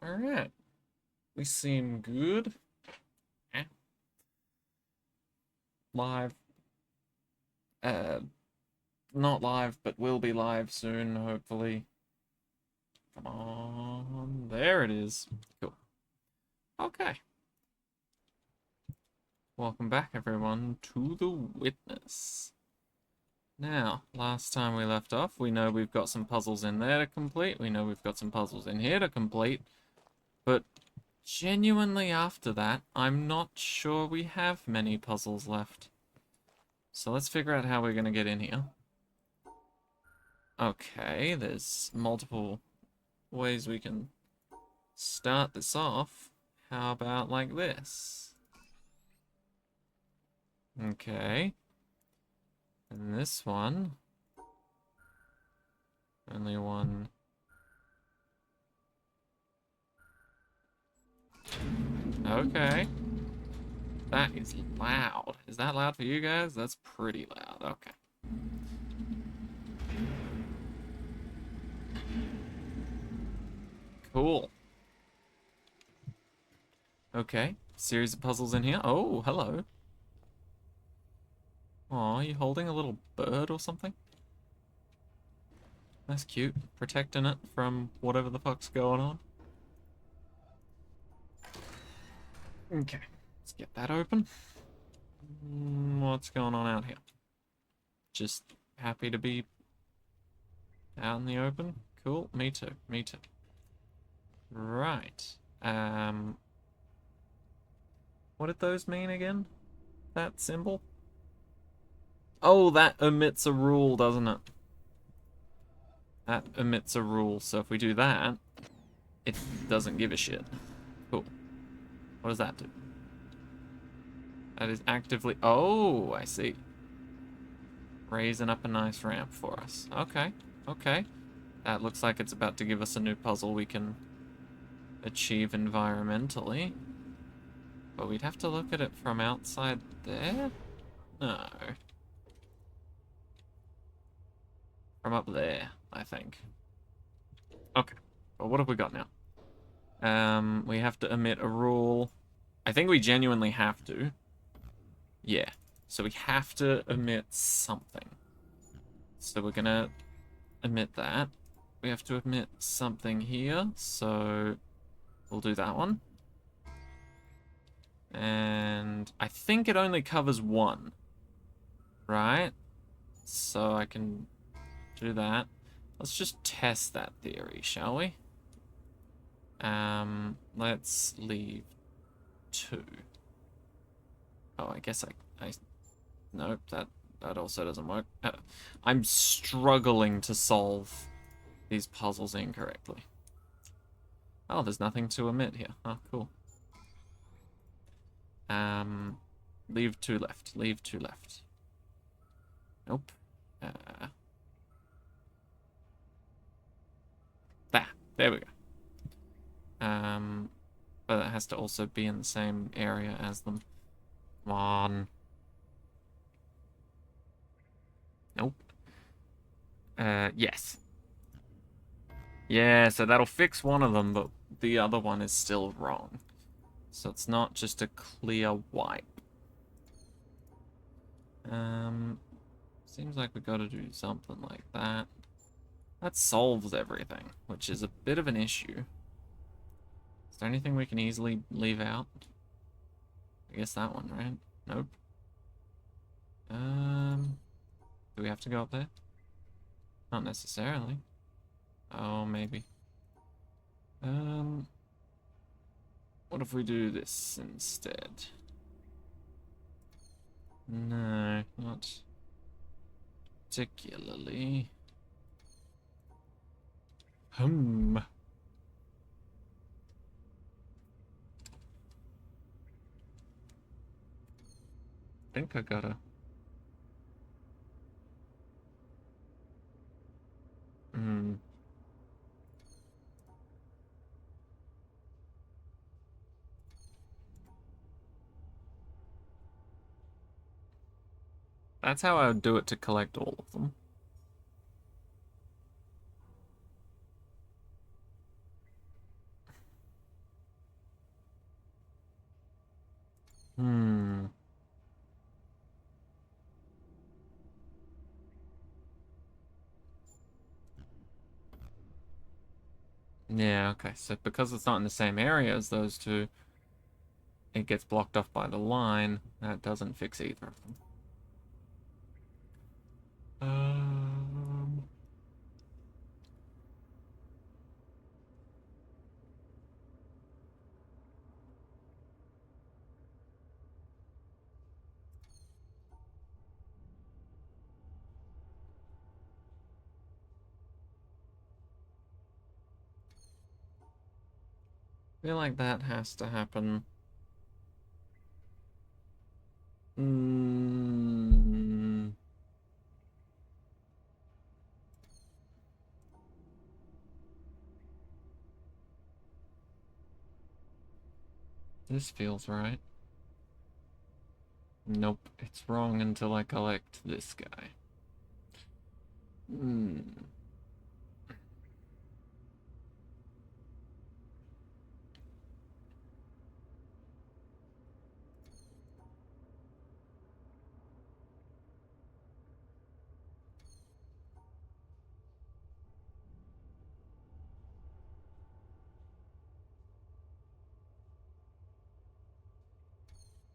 Alright. We seem good. Eh. Live. Uh, Not live, but will be live soon, hopefully. Come on. There it is. Cool. Okay. Welcome back, everyone, to The Witness. Now, last time we left off, we know we've got some puzzles in there to complete. We know we've got some puzzles in here to complete. But genuinely after that, I'm not sure we have many puzzles left. So let's figure out how we're going to get in here. Okay, there's multiple ways we can start this off. How about like this? Okay. And this one. Only one. Okay. That is loud. Is that loud for you guys? That's pretty loud. Okay. Cool. Okay. Series of puzzles in here. Oh, hello. Aw, you holding a little bird or something? That's cute. Protecting it from whatever the fuck's going on. Okay. Let's get that open. What's going on out here? Just happy to be out in the open? Cool. Me too. Me too. Right. What did those mean again? That symbol? Oh, that omits a rule, doesn't it? That omits a rule, so if we do that, it doesn't give a shit. Cool. What does that do? That is actively... Oh, I see. Raising up a nice ramp for us. Okay, okay. That looks like it's about to give us a new puzzle we can achieve environmentally. But we'd have to look at it from outside there? No. From up there, I think. Okay. Well, what have we got now? We have to omit a rule. I think we genuinely have to. Yeah. So we have to omit something. So we're gonna omit that. We have to omit something here, so we'll do that one. And I think it only covers one, right? So I can do that. Let's just test that theory, shall we? Let's leave 2. Oh, I guess I nope, that also doesn't work. I'm struggling to solve these puzzles incorrectly. Oh, there's nothing to omit here. Oh, cool. Leave 2 left. Leave 2 left. Nope. There we go. But it has to also be in the same area as them. Come on. Nope. Yes. Yeah, so that'll fix one of them, but the other one is still wrong. So it's not just a clear wipe. Seems like we gotta do something like that. That solves everything, which is a bit of an issue. Is there anything we can easily leave out? I guess that one, right? Nope. Do we have to go up there? Not necessarily. Oh, maybe. What if we do this instead? No, not particularly. I think I gotta... That's how I would do it to collect all of them. Hmm. Yeah, okay. So because it's not in the same area as those two, it gets blocked off by the line. That doesn't fix either of them. Um... I feel like that has to happen. Mm. This feels right. Nope, it's wrong until I collect this guy. Hmm.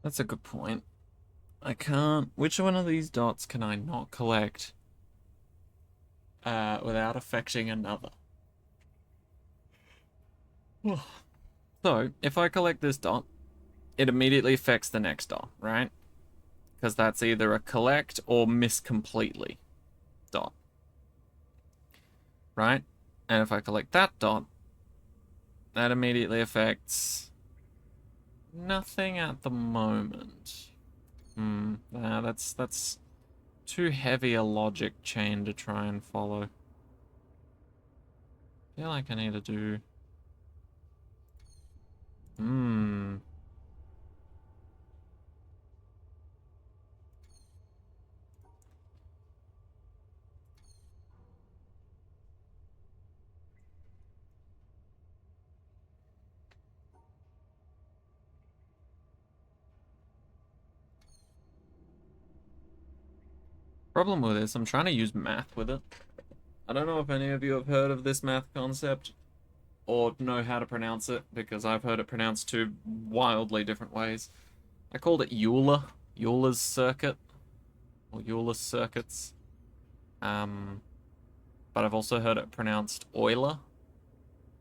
That's a good point. I can't. Which one of these dots can I not collect without affecting another? So, if I collect this dot, it immediately affects the next dot, right? Because that's either a collect or miss completely dot, right? And if I collect that dot, that immediately affects nothing at the moment. Nah, that's too heavy a logic chain to try and follow. I feel like I need to do... Hmm. Problem with this, I'm trying to use math with it. I don't know if any of you have heard of this math concept or know how to pronounce it, because I've heard it pronounced two wildly different ways. I called it Euler, Euler's circuit, or Euler's circuits. But I've also heard it pronounced Euler,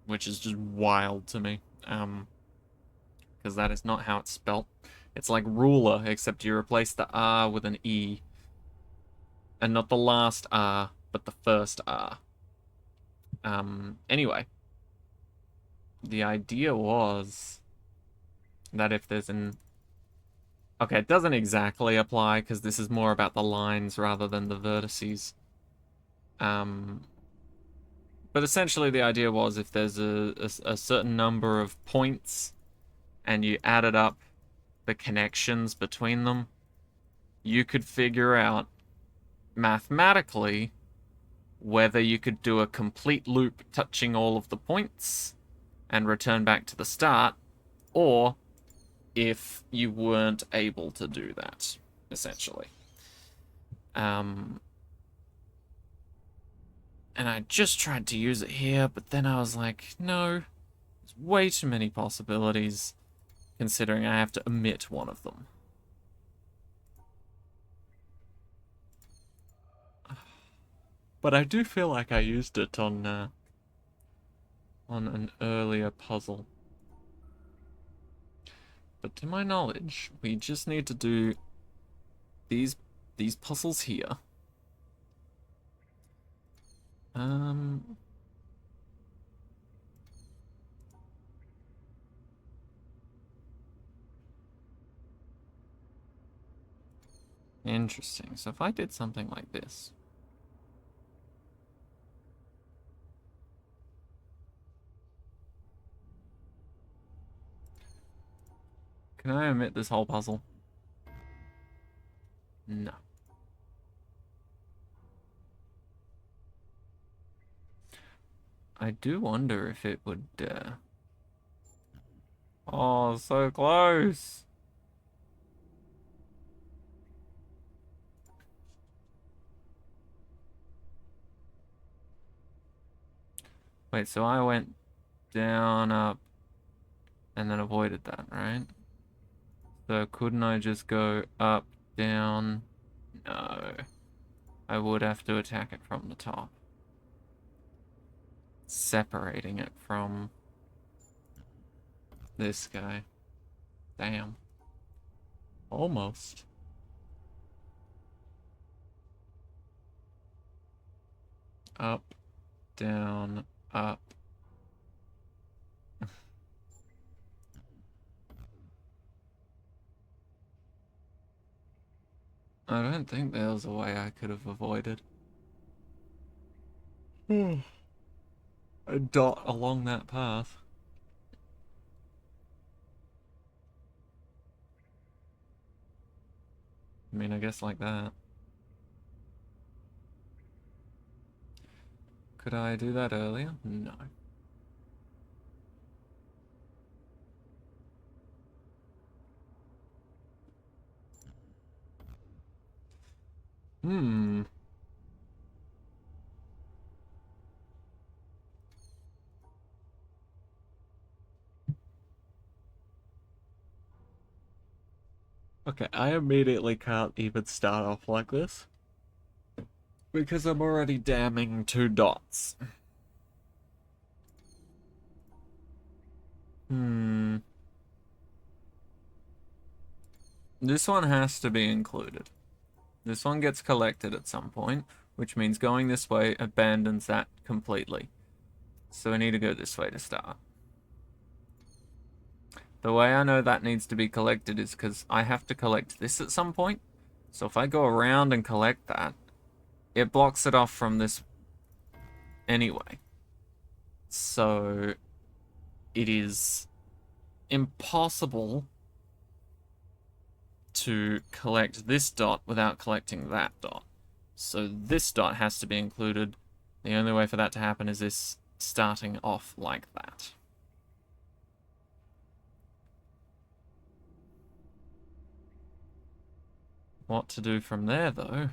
which is just wild to me. Because that is not how it's spelt. It's like ruler, except you replace the R with an E. And not the last R, but the first R. Anyway. The idea was that if there's an... Okay, it doesn't exactly apply, because this is more about the lines rather than the vertices. But essentially the idea was if there's a certain number of points and you added up the connections between them, you could figure out mathematically whether you could do a complete loop touching all of the points and return back to the start, or if you weren't able to do that, essentially. And I just tried to use it here, but then I was like, no, there's way too many possibilities, considering I have to omit one of them. But I do feel like I used it on an earlier puzzle. But to my knowledge, we just need to do these puzzles here. Interesting. So if I did something like this. Can I omit this whole puzzle? No. I do wonder if it would, Oh, so close! Wait, so I went down, up, and then avoided that, right? So couldn't I just go up, down? No. I would have to attack it from the top. Separating it from this guy. Damn. Almost. Up, down, up. I don't think there was a way I could have avoided a dot along that path. I mean, I guess like that. Could I do that earlier? No. Hmm. Okay, I immediately can't even start off like this. Because I'm already damning 2 dots. Hmm. This one has to be included. This one gets collected at some point, which means going this way abandons that completely. So I need to go this way to start. The way I know that needs to be collected is because I have to collect this at some point. So if I go around and collect that, it blocks it off from this anyway. So it is impossible to collect this dot without collecting that dot. So this dot has to be included. The only way for that to happen is this starting off like that. What to do from there, though,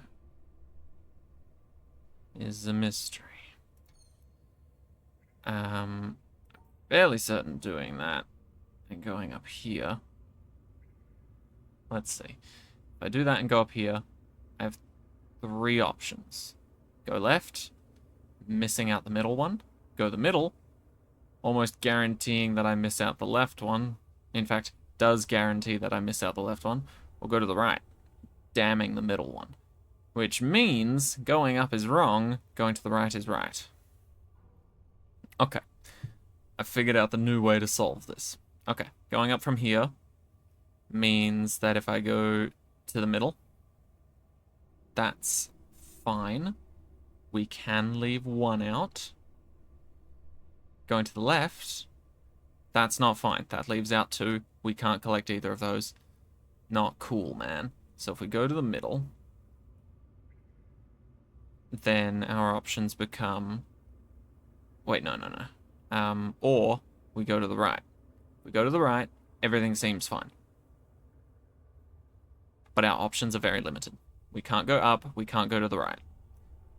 is a mystery. Fairly certain doing that and going up here. Let's see. If I do that and go up here, I have 3 options. Go left, missing out the middle one. Go the middle, almost guaranteeing that I miss out the left one. In fact, does guarantee that I miss out the left one. Or go to the right, damning the middle one. Which means going up is wrong, going to the right is right. Okay. I figured out the new way to solve this. Okay, going up from here means that if I go to the middle, that's fine. We can leave 1 out. Going to the left, that's not fine. That leaves out 2. We can't collect either of those. Not cool, man. So if we go to the middle, then our options become... Wait, no. Or we go to the right. We go to the right, everything seems fine. But our options are very limited. We can't go up, we can't go to the right.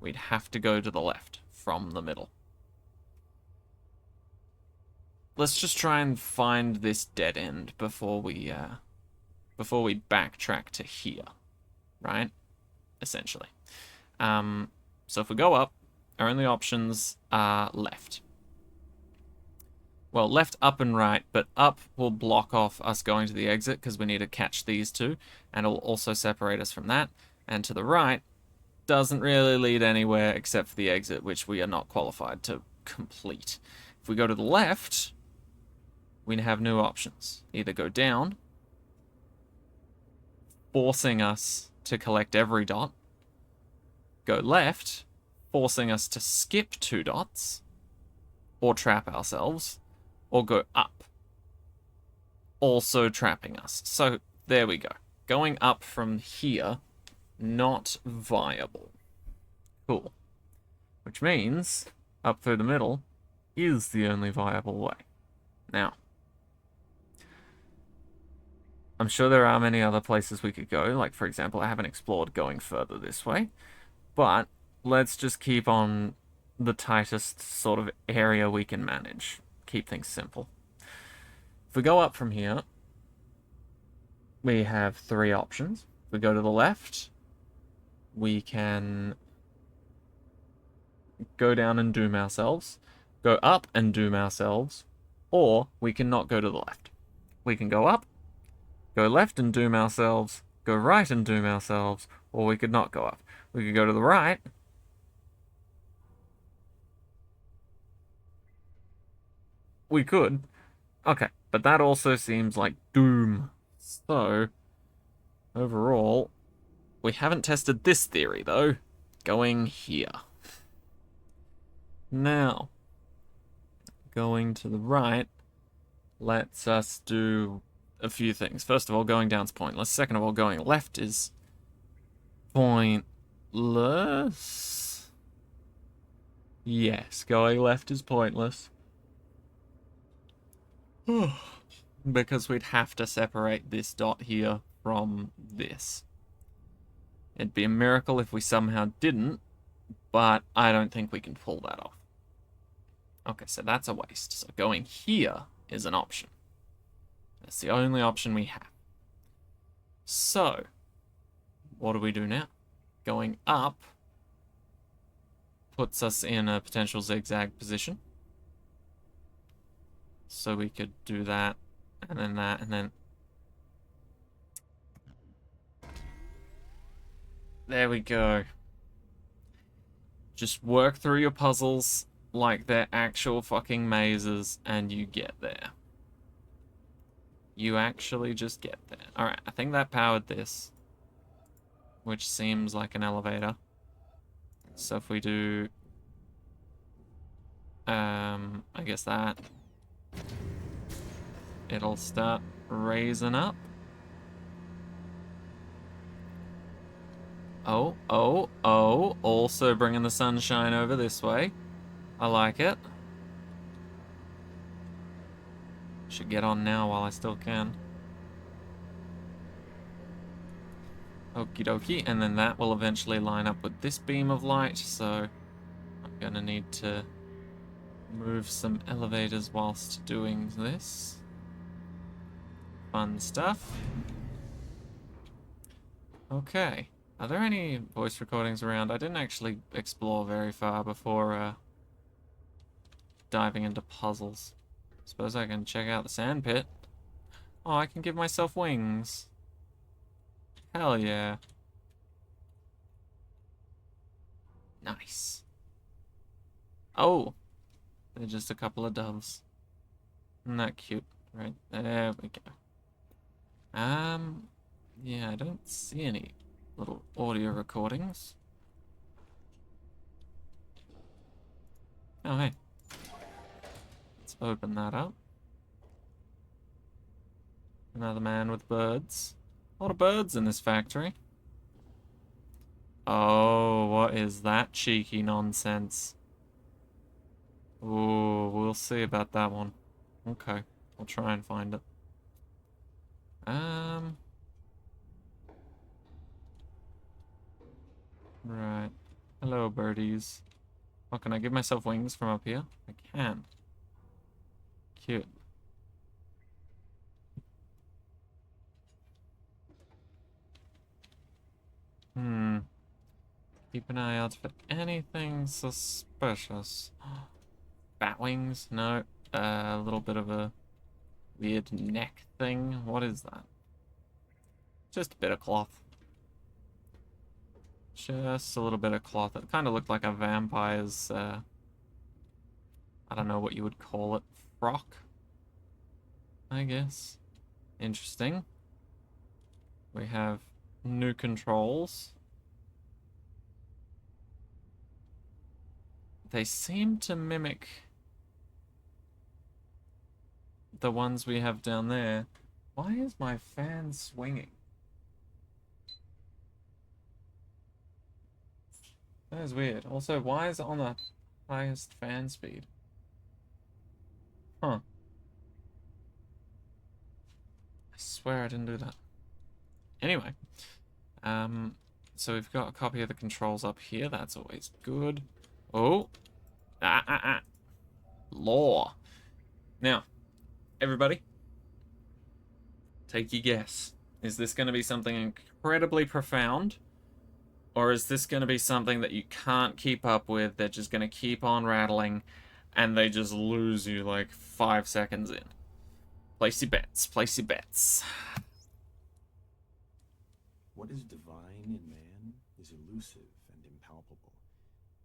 We'd have to go to the left from the middle. Let's just try and find this dead end before we backtrack to here, right? Essentially. So if we go up, our only options are left. Well, left, up, and right, but up will block off us going to the exit because we need to catch these 2, and it'll also separate us from that. And to the right doesn't really lead anywhere except for the exit, which we are not qualified to complete. If we go to the left, we have new options. Either go down, forcing us to collect every dot, go left, forcing us to skip 2 dots, or trap ourselves, or go up, also trapping us. So there we go. Going up from here, not viable. Cool. Which means up through the middle is the only viable way. Now, I'm sure there are many other places we could go. Like, for example, I haven't explored going further this way. But let's just keep on the tightest sort of area we can manage. Keep things simple. If we go up from here, we have 3 options. If we go to the left, we can go down and doom ourselves, go up and doom ourselves, or we can not go to the left. We can go up, go left and doom ourselves, go right and doom ourselves, or we could not go up. We could go to the right. We could. Okay, but that also seems like doom. So, overall, we haven't tested this theory, though. Going here. Now, going to the right lets us do a few things. First of all, going down's pointless. Second of all, going left is pointless. Yes, going left is pointless. Because we'd have to separate this dot here from this. It'd be a miracle if we somehow didn't, but I don't think we can pull that off. Okay, so that's a waste. So going here is an option. That's the only option we have. So, what do we do now? Going up puts us in a potential zigzag position. So we could do that, and then that, and then... There we go. Just work through your puzzles like they're actual fucking mazes, and you get there. You actually just get there. Alright, I think that powered this, which seems like an elevator. So if we do... I guess that... It'll start raising up. Oh, oh, oh. Also bringing the sunshine over this way. I like it. Should get on now while I still can. Okie dokie. And then that will eventually line up with this beam of light. So I'm gonna need to move some elevators whilst doing this. Fun stuff. Okay. Are there any voice recordings around? I didn't actually explore very far before diving into puzzles. Suppose I can check out the sandpit. Oh, I can give myself wings. Hell yeah. Nice. Oh, they're just a couple of doves. Isn't that cute? Right, there we go. Yeah, I don't see any little audio recordings. Oh, hey. Let's open that up. Another man with birds. A lot of birds in this factory. Oh, what is that cheeky nonsense? Ooh, we'll see about that one. Okay, I'll try and find it. Right. Hello, birdies. Oh, can I give myself wings from up here? I can. Cute. Keep an eye out for anything suspicious. Bat wings? No. A little bit of a weird neck thing. What is that? Just a bit of cloth. Just a little bit of cloth. It kind of looked like a vampire's, I don't know what you would call it. Frock? I guess. Interesting. We have new controls. They seem to mimic the ones we have down there. Why is my fan swinging? That is weird. Also, why is it on the highest fan speed? Huh. I swear I didn't do that. Anyway. So we've got a copy of the controls up here. That's always good. Oh. Law. Now, everybody, take your guess. Is this going to be something incredibly profound? Or is this going to be something that you can't keep up with? They're just going to keep on rattling and they just lose you like 5 seconds in. Place your bets. Place your bets. What is divine in man is elusive and impalpable,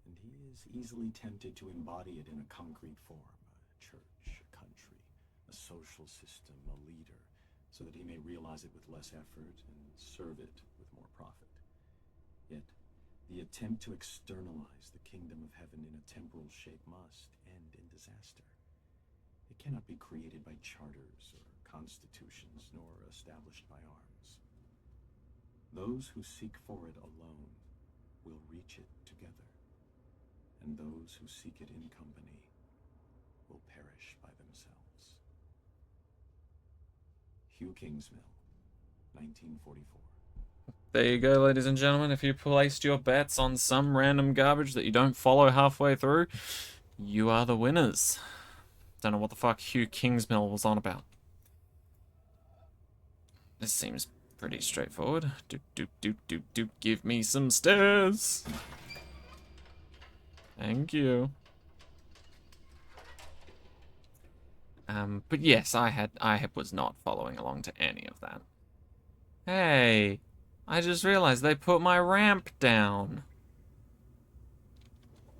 and he is easily tempted to embody it in a concrete form, a church, a country, a social system, a leader, so that he may realize it with less effort and serve it with more profit. Yet, the attempt to externalize the kingdom of heaven in a temporal shape must end in disaster. It cannot be created by charters or constitutions, nor established by arms. Those who seek for it alone will reach it together, and those who seek it in company will perish by themselves. Hugh Kingsmill, 1944. There you go, ladies and gentlemen. If you placed your bets on some random garbage that you don't follow halfway through, you are the winners. Don't know what the fuck Hugh Kingsmill was on about. This seems pretty straightforward. Doop. Give me some stairs. Thank you. But yes, I was not following along to any of that. Hey, I just realized they put my ramp down.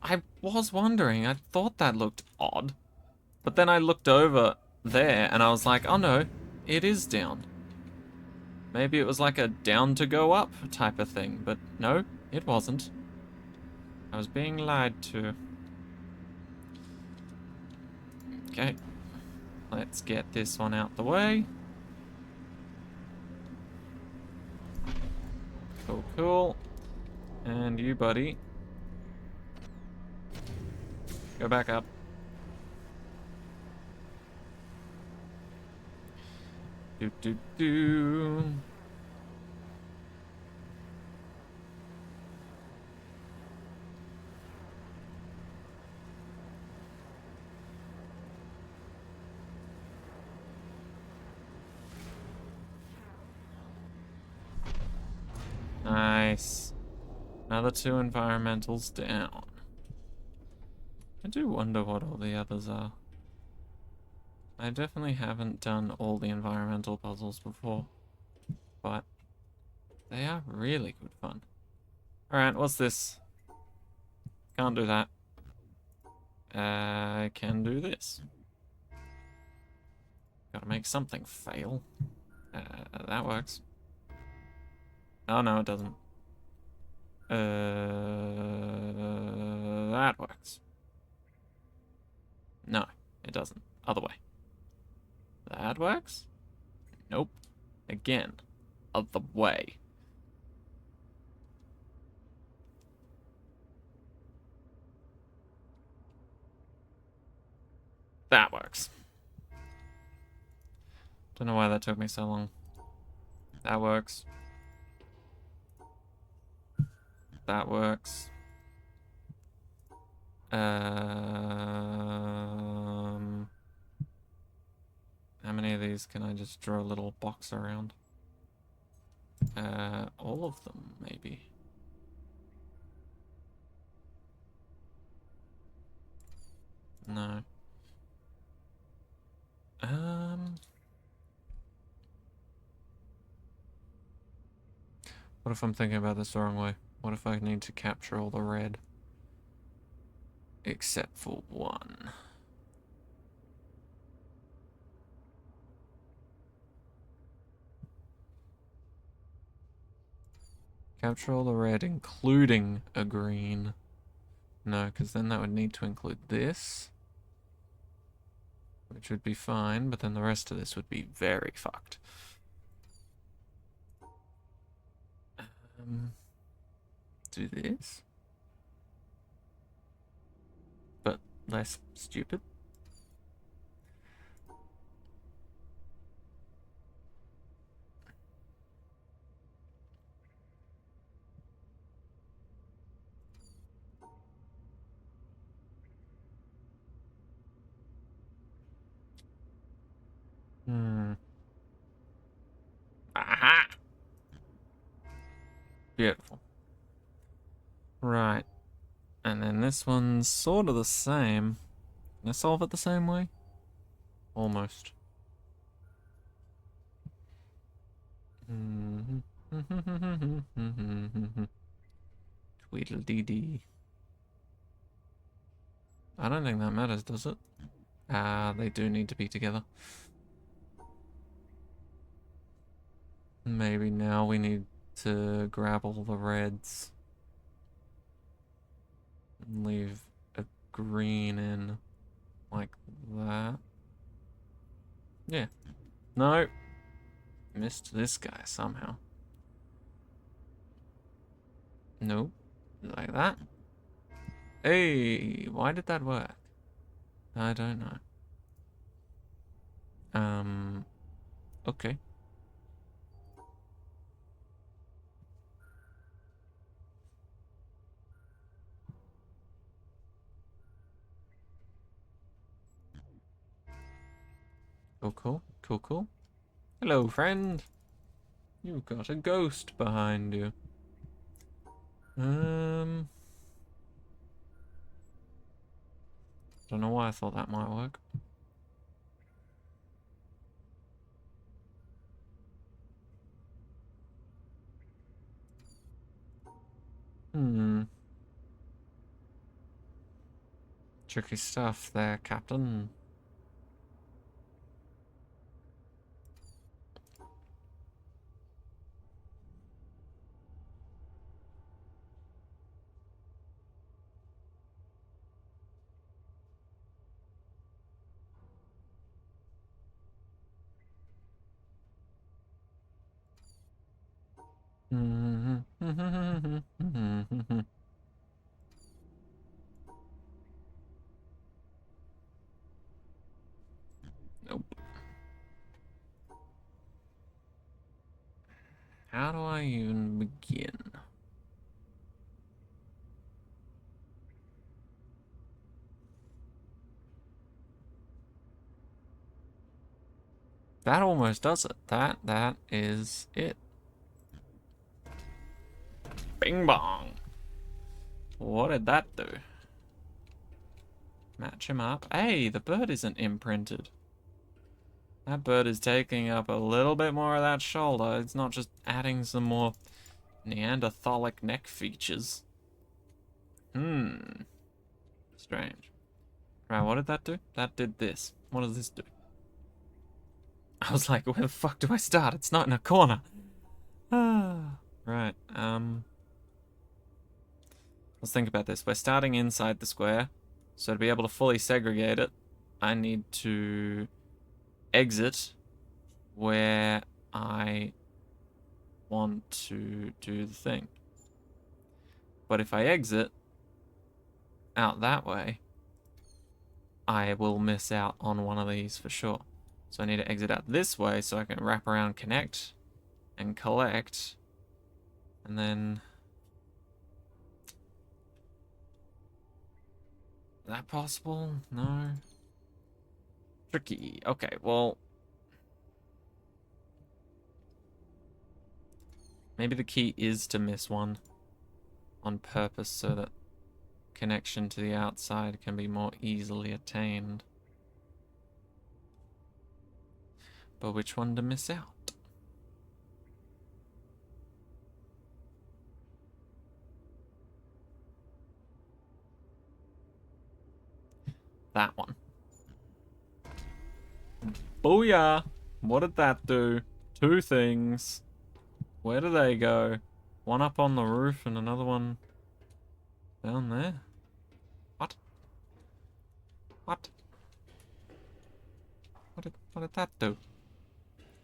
I was wondering, I thought that looked odd. But then I looked over there and I was like, oh no, it is down. Maybe it was like a down to go up type of thing, but no, it wasn't. I was being lied to. Okay, let's get this one out the way. Cool. And you, buddy. Go back up. Do. Nice. Another 2 environmentals down. I do wonder what all the others are. I definitely haven't done all the environmental puzzles before, but they are really good fun. Alright, what's this? Can't do that. I can do this. Gotta make something fail. That works. Oh no, it doesn't. That works. No, it doesn't. Other way. That works? Nope. Again. Other way. That works. Don't know why that took me so long. That works. That works. How many of these can I just draw a little box around? All of them, maybe. No. What if I'm thinking about this the wrong way? What if I need to capture all the red? Except for one. Capture all the red, including a green. No, because then that would need to include this. Which would be fine, but then the rest of this would be very fucked. Do this. But less stupid. Beautiful. Right. And then this one's sort of the same. Can I solve it the same way? Almost. Tweedledee. I don't think that matters, does it? Ah, they do need to be together. Maybe now we need to grab all the reds. And leave a green in like that. Yeah. No. Missed this guy somehow. Nope. Like that. Hey, why did that work? I don't know. Okay. Cool, cool, cool, cool. Hello, friend. You've got a ghost behind you. Don't know why I thought that might work. Tricky stuff there, Captain. Nope. How do I even begin? That almost does it. That is it. Bing bong. What did that do? Match him up. Hey, the bird isn't imprinted. That bird is taking up a little bit more of that shoulder. It's not just adding some more Neanderthalic neck features. Strange. Right, what did that do? That did this. What does this do? I was like, where the fuck do I start? It's not in a corner. Right, let's think about this. We're starting inside the square, so to be able to fully segregate it, I need to exit where I want to do the thing. But if I exit out that way, I will miss out on one of these for sure. So I need to exit out this way so I can wrap around, connect, and collect. And then... Is that possible? No. Tricky. Okay, well... Maybe the key is to miss one on purpose so that connection to the outside can be more easily attained. But which one to miss out? That one. Booyah! What did that do? Two things. Where do they go? One up on the roof and another one down there? What? What? What did that do?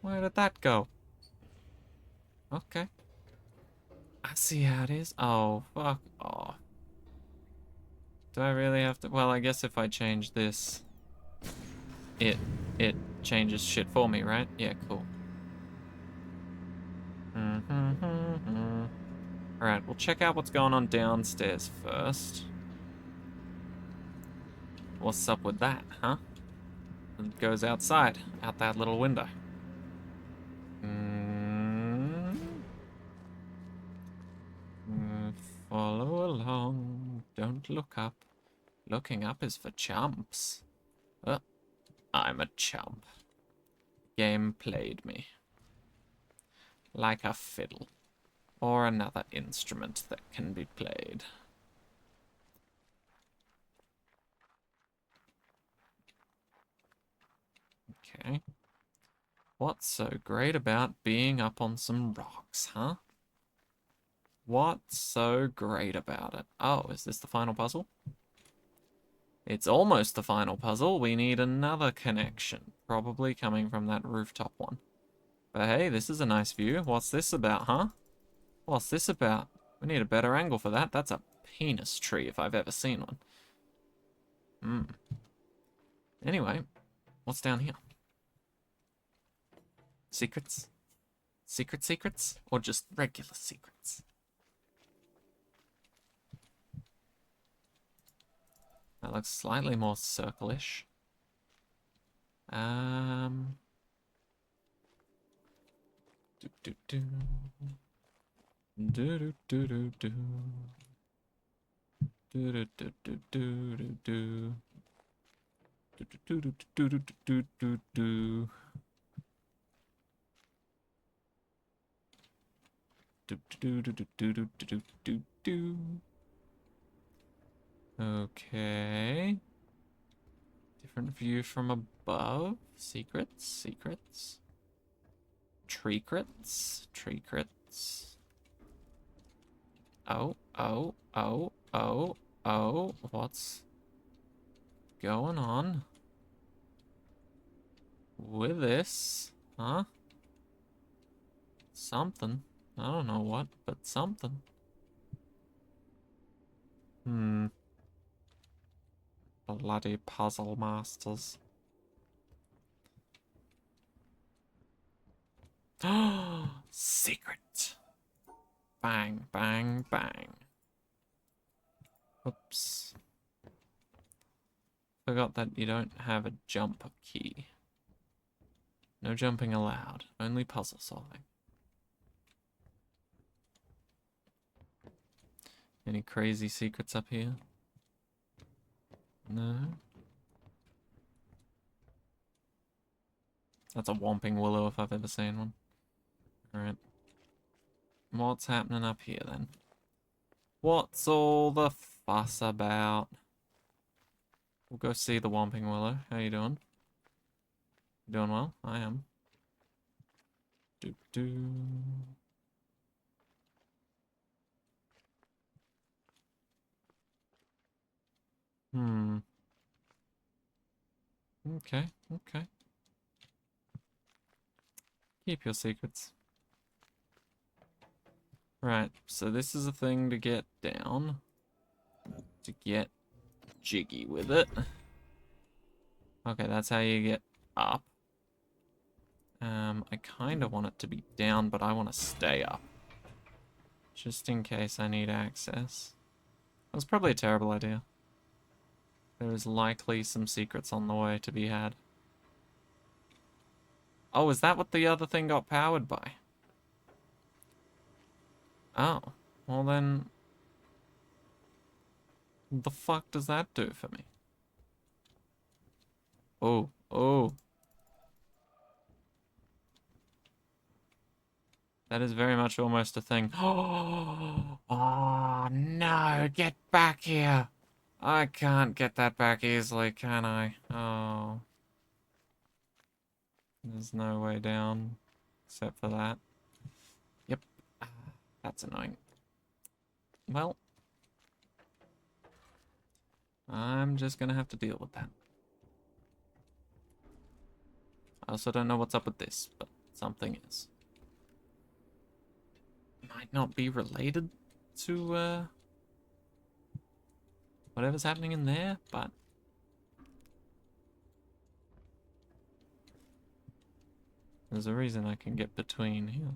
Where did that go? Okay. I see how it is. Oh, fuck off. Do I really have to? Well, I guess if I change this, it changes shit for me, right? Yeah, cool. Alright, we'll check out what's going on downstairs first. What's up with that, huh? It goes outside, out that little window. long. Don't look up. Looking up is for chumps. Oh, I'm a chump. Game played me. Like a fiddle. Or another instrument that can be played. Okay. What's so great about being up on some rocks, huh? What's so great about it? Oh, is this the final puzzle? It's almost the final puzzle. We need another connection. Probably coming from that rooftop one. But hey, this is a nice view. What's this about, huh? What's this about? We need a better angle for that. That's a penis tree if I've ever seen one. Anyway, what's down here? Secrets? Secrets? Or just regular secrets? That looks slightly more circle-ish. Do do do. Do do do do do. Do do do do do do do. Do do do do do do do do. Do do do do do do do do do. Okay. Different view from above. Secrets. Treecrits. Oh. What's going on with this? Huh? Something. I don't know what, but something. Bloody puzzle masters. Secret. Bang, bang, bang. Oops. Forgot that you don't have a jump key. No jumping allowed. Only puzzle solving. Any crazy secrets up here? No? That's a whomping willow if I've ever seen one. Alright. What's happening up here then? What's all the fuss about? We'll go see the whomping willow. How you doing? Doing well? I am. Do. Okay. Keep your secrets. Right, so this is a thing to get down. To get jiggy with it. Okay, that's how you get up. I kind of want it to be down, but I want to stay up. Just in case I need access. That was probably a terrible idea. There is likely some secrets on the way to be had. Oh, is that what the other thing got powered by? Oh, well then... What the fuck does that do for me? Oh. That is very much almost a thing. Oh, no, get back here. I can't get that back easily, can I? Oh. There's no way down except for that. Yep. That's annoying. Well, I'm just gonna have to deal with that. I also don't know what's up with this, but something is. Might not be related to, whatever's happening in there, but... There's a reason I can get between here.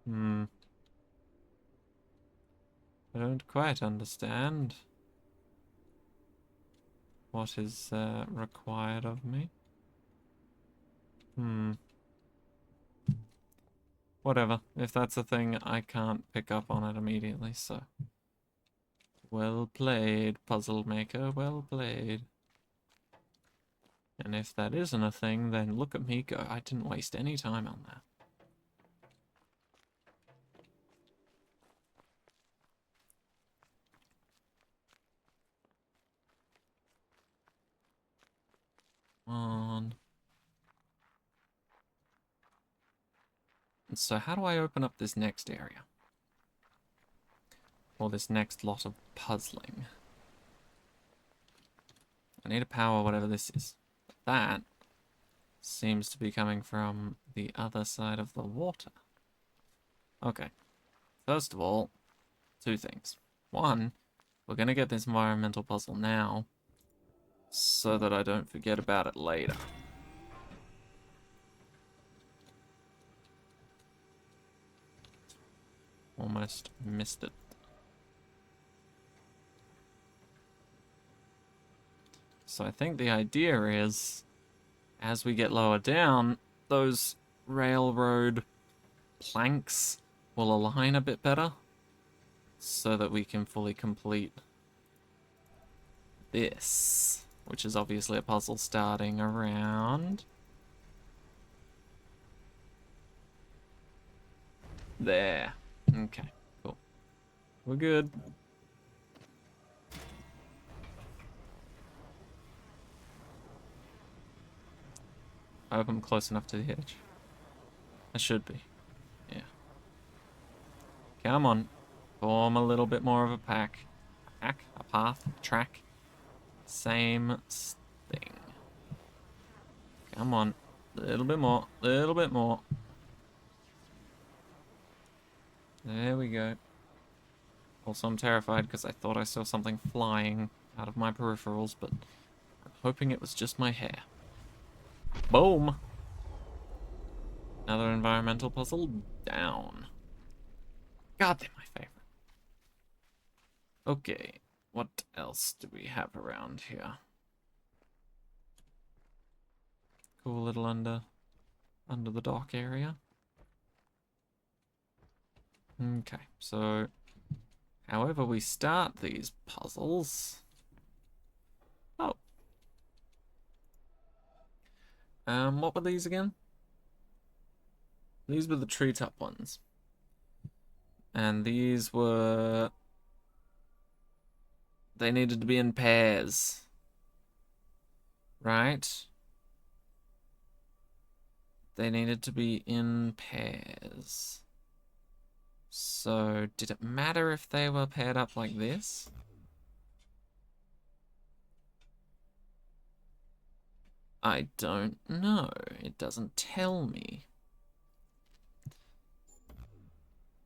I don't quite understand what is required of me. Whatever. If that's a thing, I can't pick up on it immediately, so... Well played, puzzle maker, well played. And if that isn't a thing, then look at me go. I didn't waste any time on that. On. So how do I open up this next area? Or this next lot of puzzling? I need to power whatever this is. That seems to be coming from the other side of the water. Okay. First of all, two things. One, we're going to get this environmental puzzle now so that I don't forget about it later. Almost missed it. So I think the idea is, as we get lower down, those railroad planks will align a bit better so that we can fully complete this, which is obviously a puzzle starting around there. Okay, cool. We're good. I hope I'm close enough to the edge. I should be. Yeah. Come on. Form a little bit more of a pack. A path, a track. Same thing. Come on. Little bit more. Little bit more. There we go. Also, I'm terrified because I thought I saw something flying out of my peripherals, but I'm hoping it was just my hair. Boom! Another environmental puzzle down. God, they're my favorite. Okay, what else do we have around here? Cool little under the dock area. Okay, so however we start these puzzles. Oh. What were these again? These were the treetop ones. And these were... They needed to be in pairs. Right? They needed to be in pairs. So, did it matter if they were paired up like this? I don't know. It doesn't tell me.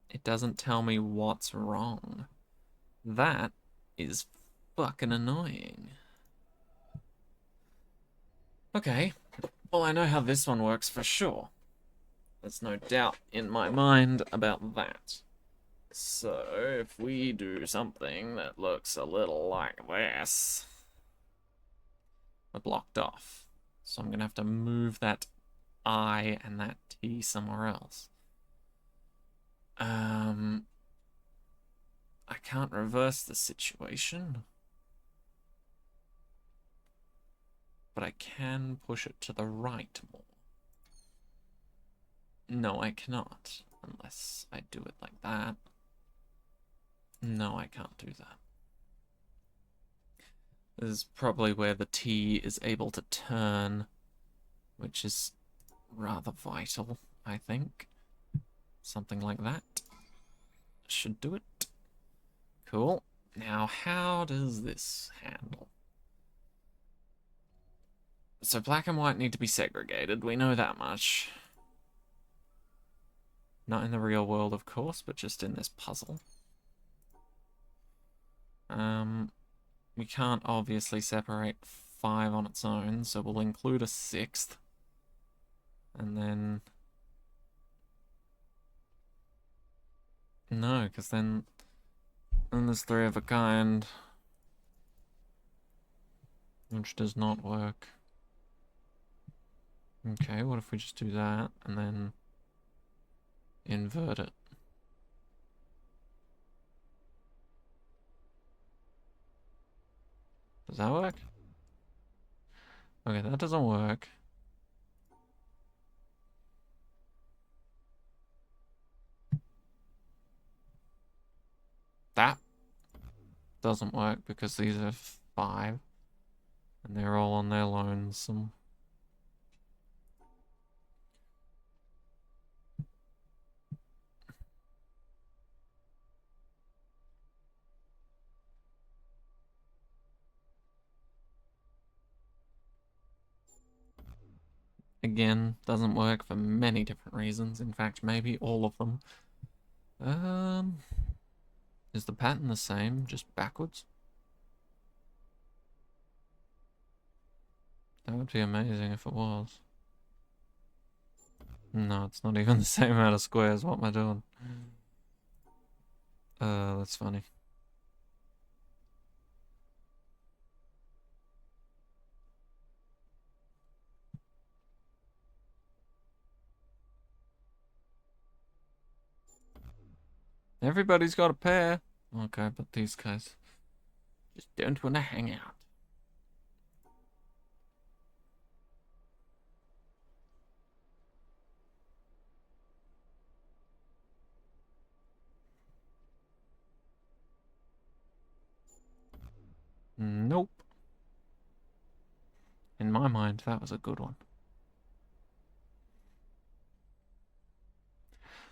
It doesn't tell me what's wrong. That is fucking annoying. Okay. Well, I know how this one works for sure. There's no doubt in my mind about that. So, if we do something that looks a little like this... We're blocked off. So I'm going to have to move that I and that T somewhere else. I can't reverse the situation. But I can push it to the right more. No, I cannot. Unless I do it like that. No, I can't do that. This is probably where the T is able to turn, which is rather vital, I think. Something like that should do it. Cool. Now, how does this handle? So black and white need to be segregated, we know that much. Not in the real world, of course, but just in this puzzle. We can't obviously separate 5 on its own, so we'll include a 6th. And then... No, because then there's 3 of a kind. Which does not work. Okay, what if we just do that, and then... invert it. Does that work? Okay, that doesn't work. That doesn't work because these are 5. And they're all on their lonesome. Again, doesn't work for many different reasons. In fact, maybe all of them. Is the pattern the same, just backwards? That would be amazing if it was. No, it's not even the same amount of squares. What am I doing? That's funny. Everybody's got a pair. Okay, but these guys just don't want to hang out. Nope. In my mind, that was a good one.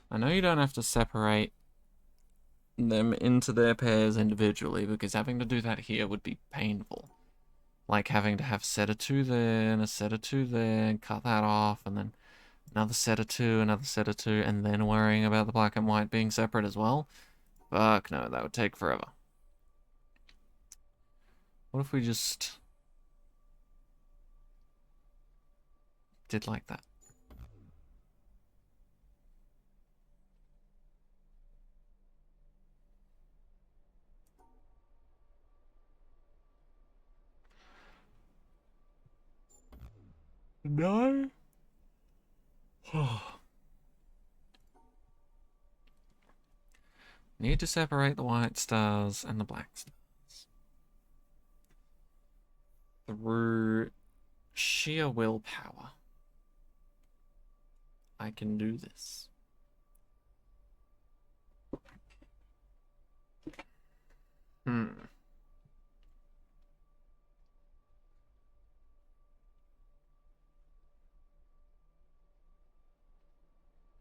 I know you don't have to separate them into their pairs individually, because having to do that here would be painful. Like having to have set of 2 there, and a set of 2 there, and cut that off, and then another set of 2, another set of 2, and then worrying about the black and white being separate as well. Fuck no, that would take forever. What if we just did like that? No. Need to separate the white stars and the black stars. Through sheer willpower, I can do this.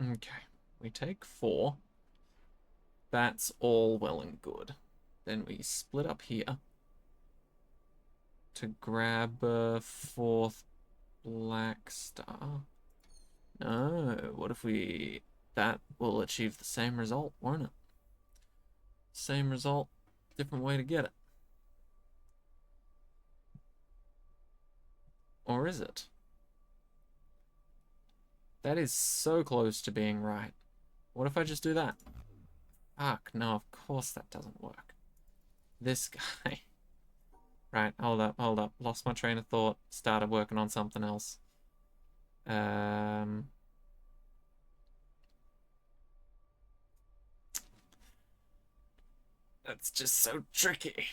Okay, we take 4. That's all well and good. Then we split up here to grab a 4th black star. No, what if we... That will achieve the same result, won't it? Same result, different way to get it. Or is it? That is so close to being right. What if I just do that? Fuck, no, of course that doesn't work. This guy. Right, hold up. Lost my train of thought. Started working on something else. That's just so tricky.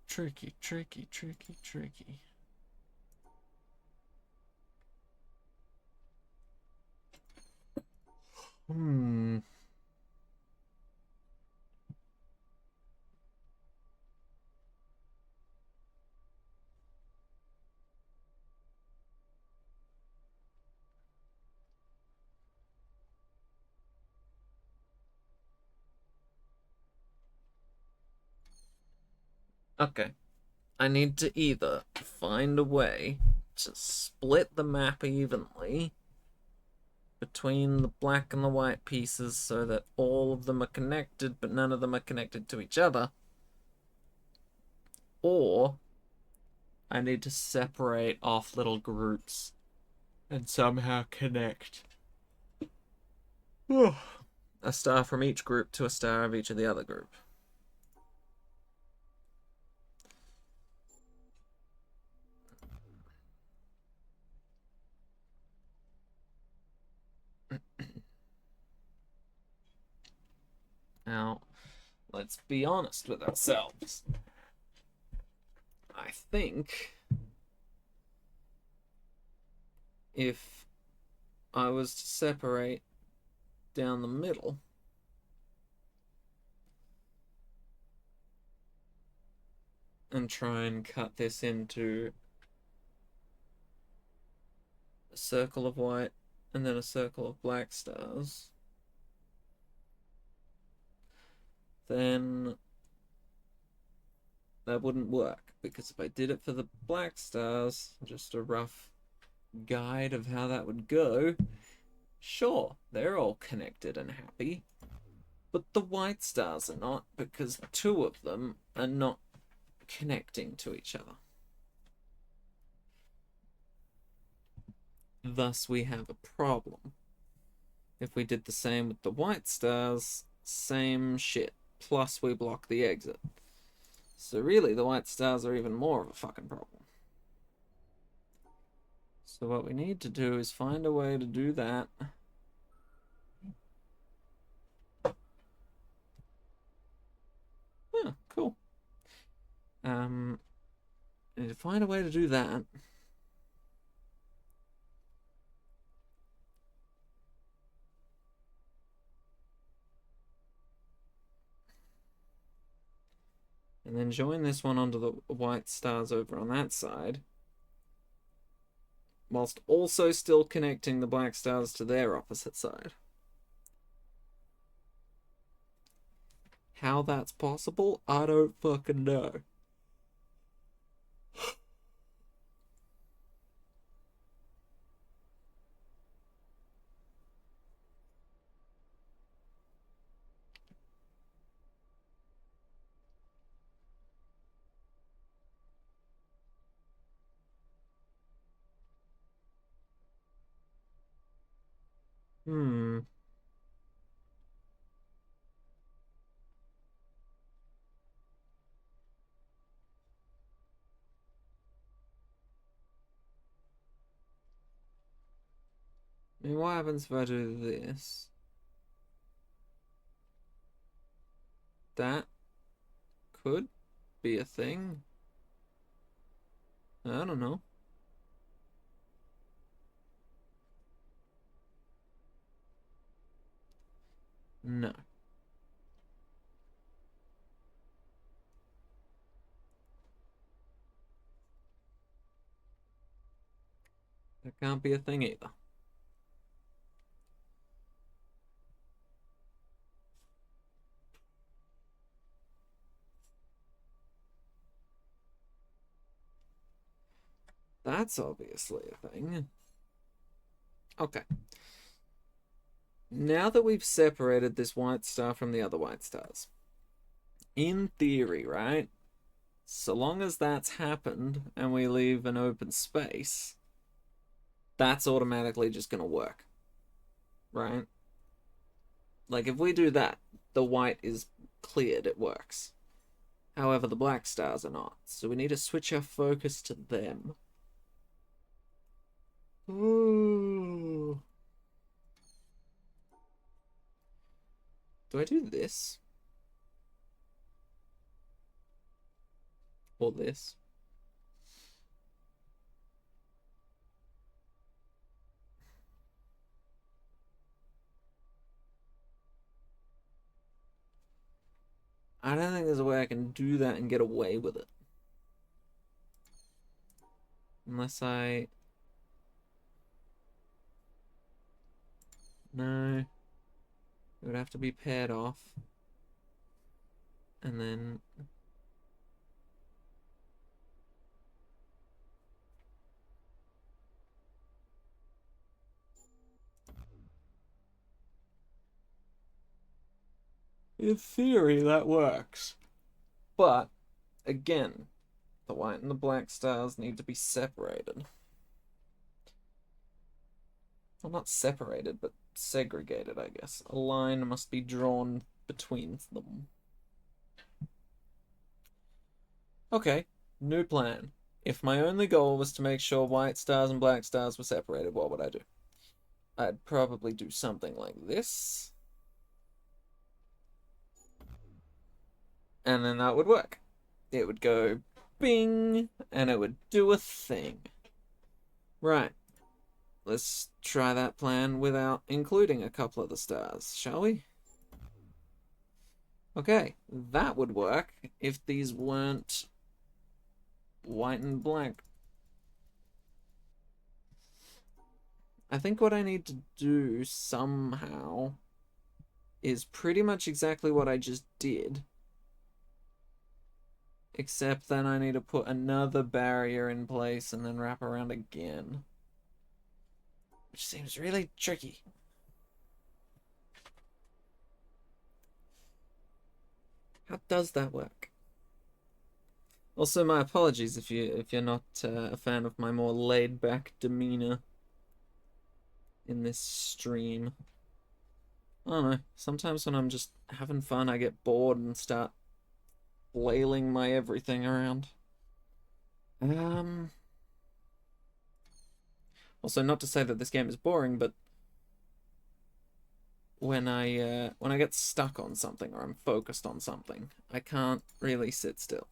Tricky. Okay. I need to either find a way to split the map evenly between the black and the white pieces so that all of them are connected but none of them are connected to each other, or I need to separate off little groups and somehow connect a star from each group to a star of each of the other group. Now, let's be honest with ourselves. I think if I was to separate down the middle, and try and cut this into a circle of white and then a circle of black stars, then that wouldn't work, because if I did it for the black stars, just a rough guide of how that would go, sure, they're all connected and happy, but the white stars are not, because two of them are not connecting to each other. Thus, we have a problem. If we did the same with the white stars, same shit, plus we block the exit. So really, the white stars are even more of a fucking problem. So what we need to do is find a way to do that. Yeah, cool. Need to find a way to do that. And then join this one onto the white stars over on that side, whilst also still connecting the black stars to their opposite side. How that's possible, I don't fucking know. Hmm. I mean, what happens if I do this? That could be a thing. I don't know. No. That can't be a thing either. That's obviously a thing. Okay. Now that we've separated this white star from the other white stars, in theory, right? So long as that's happened and we leave an open space, that's automatically just going to work, right? Like, if we do that, the white is cleared, it works. However, the black stars are not, so we need to switch our focus to them. Ooh. Do I do this? Or this? I don't think there's a way I can do that and get away with it. Unless I... No. It would have to be paired off. And then... In theory, that works. But, again, the white and the black stars need to be separated. Well, not separated, but segregated, I guess. A line must be drawn between them. Okay, new plan. If my only goal was to make sure white stars and black stars were separated, what would I do? I'd probably do something like this. And then that would work. It would go bing, and it would do a thing. Right. Let's try that plan without including a couple of the stars, shall we? Okay, that would work if these weren't white and black. I think what I need to do somehow is pretty much exactly what I just did. Except then I need to put another barrier in place and then wrap around again. Which seems really tricky. How does that work? Also, my apologies if you're not a fan of my more laid-back demeanor in this stream. I don't know. Sometimes when I'm just having fun, I get bored and start flailing my everything around. Also, not to say that this game is boring, but when I get stuck on something or I'm focused on something, I can't really sit still.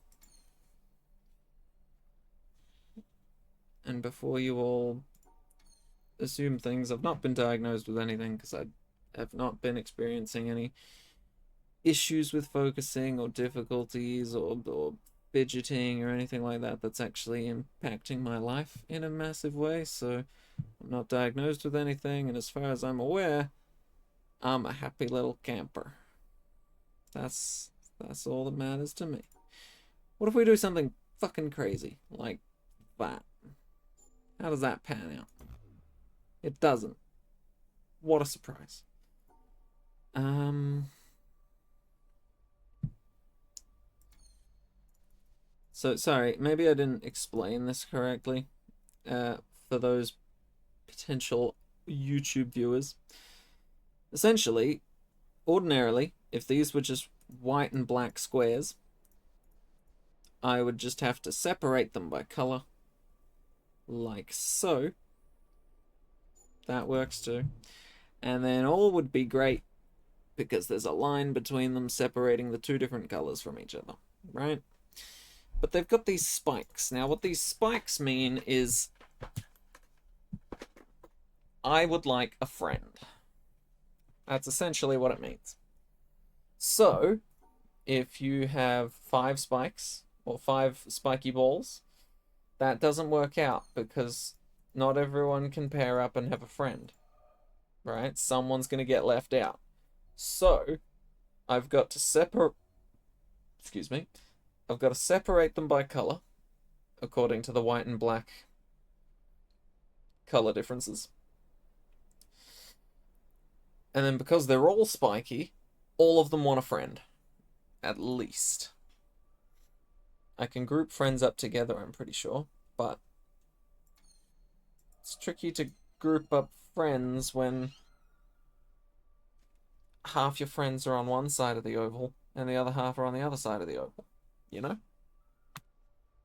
And before you all assume things, I've not been diagnosed with anything because I have not been experiencing any issues with focusing or difficulties or fidgeting or anything like that that's actually impacting my life in a massive way. So I'm not diagnosed with anything, and as far as I'm aware, I'm a happy little camper. That's all that matters to me. What if we do something fucking crazy like that? How does that pan out? It doesn't. What a surprise. So, sorry, maybe I didn't explain this correctly for those potential YouTube viewers. Essentially, ordinarily, if these were just white and black squares, I would just have to separate them by color, like so. That works too. And then all would be great because there's a line between them separating the two different colors from each other, right? But they've got these spikes. Now, what these spikes mean is I would like a friend. That's essentially what it means. So, if you have 5 spikes or 5 spiky balls, that doesn't work out because not everyone can pair up and have a friend, right? Someone's going to get left out. So, I've got to separate. Excuse me. I've got to separate them by color, according to the white and black color differences. And then because they're all spiky, all of them want a friend. At least. I can group friends up together, I'm pretty sure, but it's tricky to group up friends when half your friends are on one side of the oval and the other half are on the other side of the oval. You know?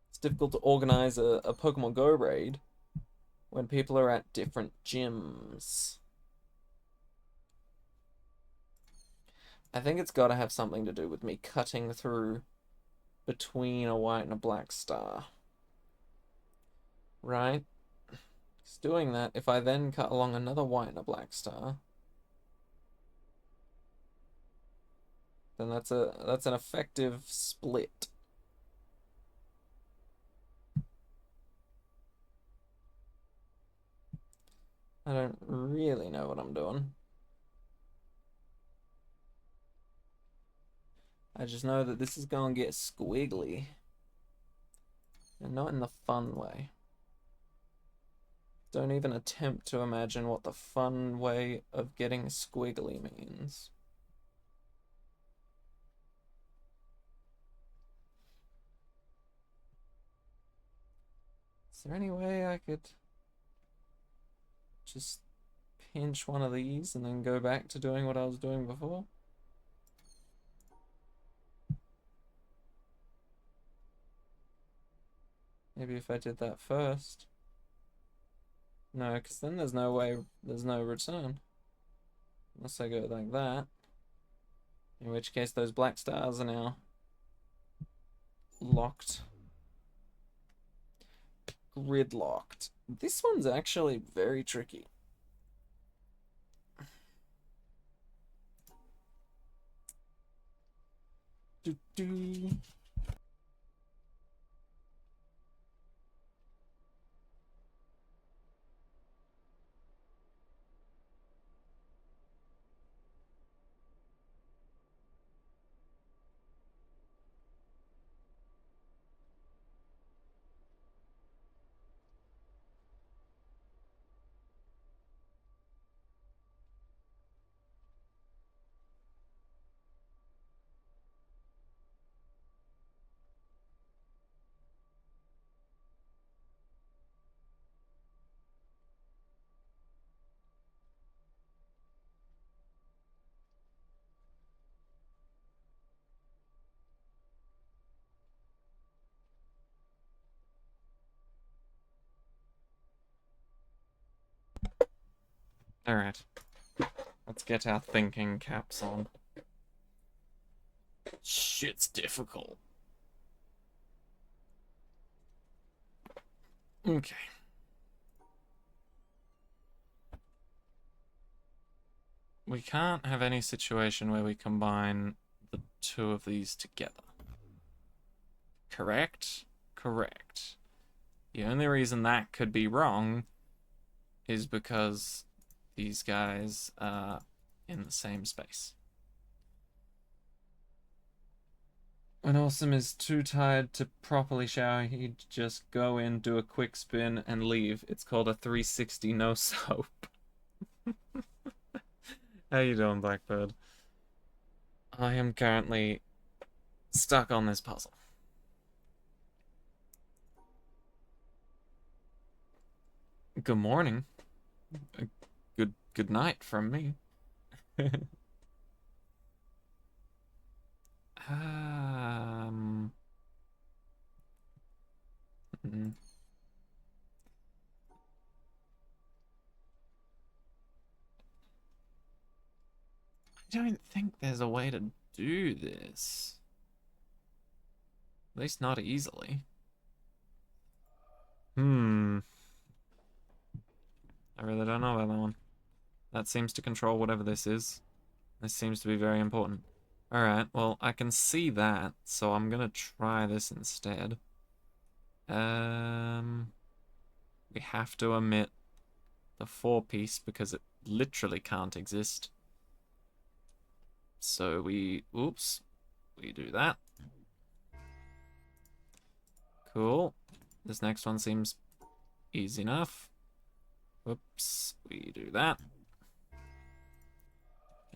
It's difficult to organize a Pokemon Go raid when people are at different gyms. I think it's got to have something to do with me cutting through between a white and a black star. Right? It's doing that. If I then cut along another white and a black star, then that's an effective split. I don't really know what I'm doing. I just know that this is going to get squiggly. And not in the fun way. Don't even attempt to imagine what the fun way of getting squiggly means. Is there any way I could just pinch one of these and then go back to doing what I was doing before? Maybe if I did that first. No, because then there's no way, there's no return. Unless I go like that. In which case those black stars are now locked. Gridlocked. This one's actually very tricky. Do do. Alright. Let's get our thinking caps on. Shit's difficult. Okay. We can't have any situation where we combine the two of these together. Correct? Correct. The only reason that could be wrong is because these guys are in the same space. When Awesome is too tired to properly shower, he'd just go in, do a quick spin, and leave. It's called a 360 no soap. How you doing, Blackbird? I am currently stuck on this puzzle. Good morning. Good night from me. mm. I don't think there's a way to do this. At least not easily. I really don't know about that one. That seems to control whatever this is. This seems to be very important. Alright, well, I can see that, so I'm gonna try this instead. We have to omit the 4-piece because it literally can't exist. So we do that. Cool. This next one seems easy enough. Whoops, we do that.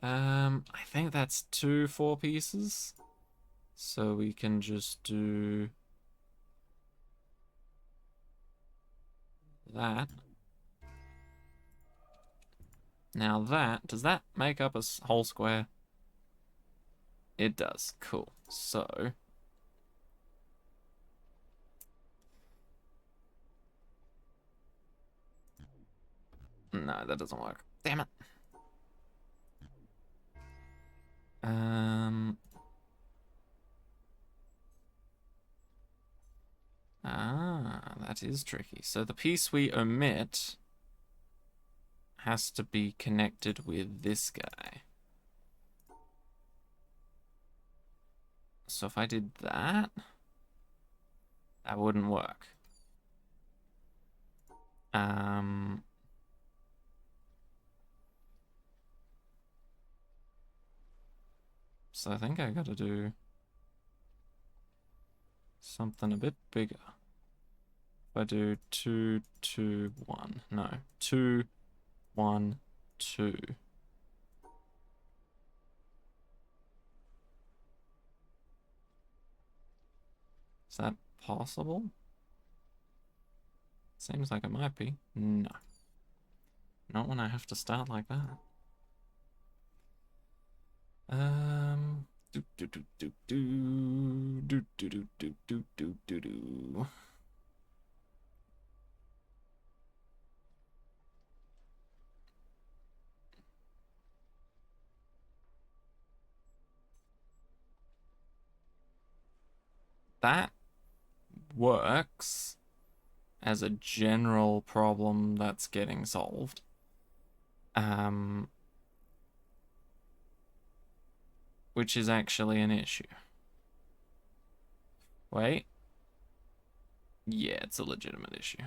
I think that's 2 4-pieces. So we can just do that. Now that, does that make up a whole square? It does. Cool. So no, that doesn't work. Damn it. That is tricky. So the piece we omit has to be connected with this guy. So if I did that, that wouldn't work. So I think I gotta do something a bit bigger. If I do 2, 2, 1. No. 2, 1, 2. Is that possible? Seems like it might be. No. Not when I have to start like that. Do do do do do do do do do do do do do. that works as a general problem that's getting solved. Which is actually an issue. Wait. Yeah, it's a legitimate issue.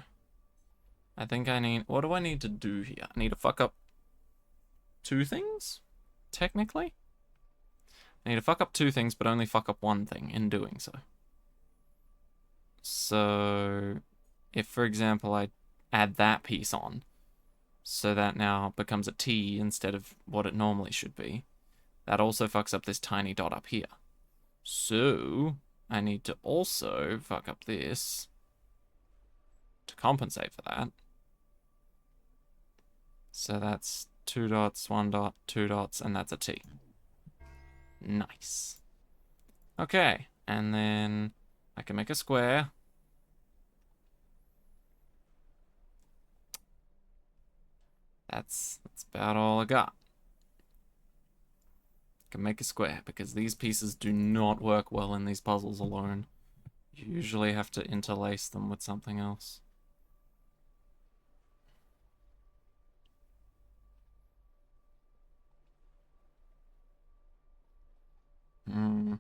I think I need... What do I need to do here? I need to fuck up 2 things? Technically? I need to fuck up 2 things, but only fuck up 1 thing in doing so. So, if, for example, I add that piece on, so that now becomes a T instead of what it normally should be, that also fucks up this tiny dot up here. So, I need to also fuck up this to compensate for that. So that's 2 dots, 1 dot, 2 dots, and that's a T. Nice. Okay, and then I can make a square. That's about all I got. I can make a square, because these pieces do not work well in these puzzles alone. You usually have to interlace them with something else. Hmm.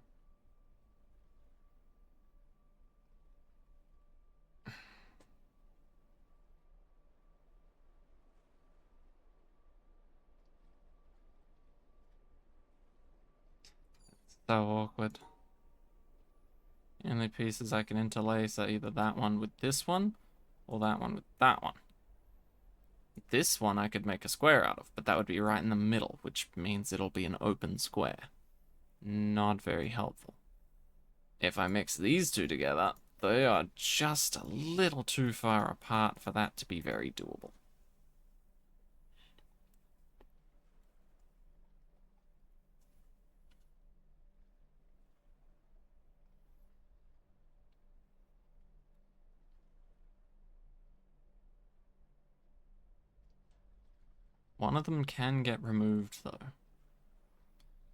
So awkward. The only pieces I can interlace are either that one with this one, or that one with that one. This one I could make a square out of, but that would be right in the middle, which means it'll be an open square. Not very helpful. If I mix these 2 together, they are just a little too far apart for that to be very doable. One of them can get removed, though.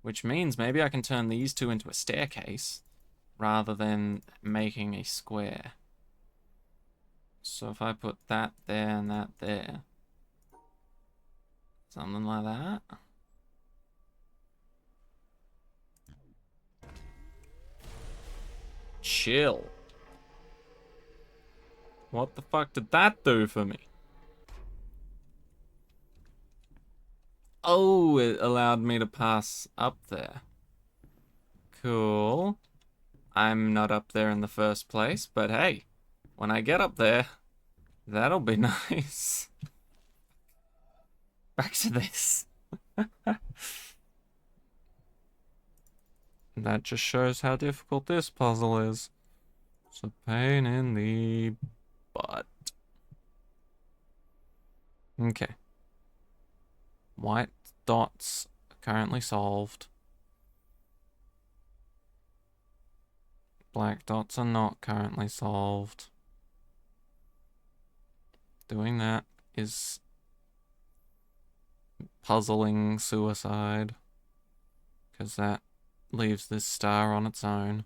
Which means maybe I can turn these 2 into a staircase, rather than making a square. So if I put that there and that there, something like that. Chill. What the fuck did that do for me? Oh, it allowed me to pass up there. Cool. I'm not up there in the first place, but hey, when I get up there, that'll be nice. Back to this. That just shows how difficult this puzzle is. It's a pain in the butt. Okay. White dots are currently solved. Black dots are not currently solved. Doing that is puzzling suicide, because that leaves this star on its own.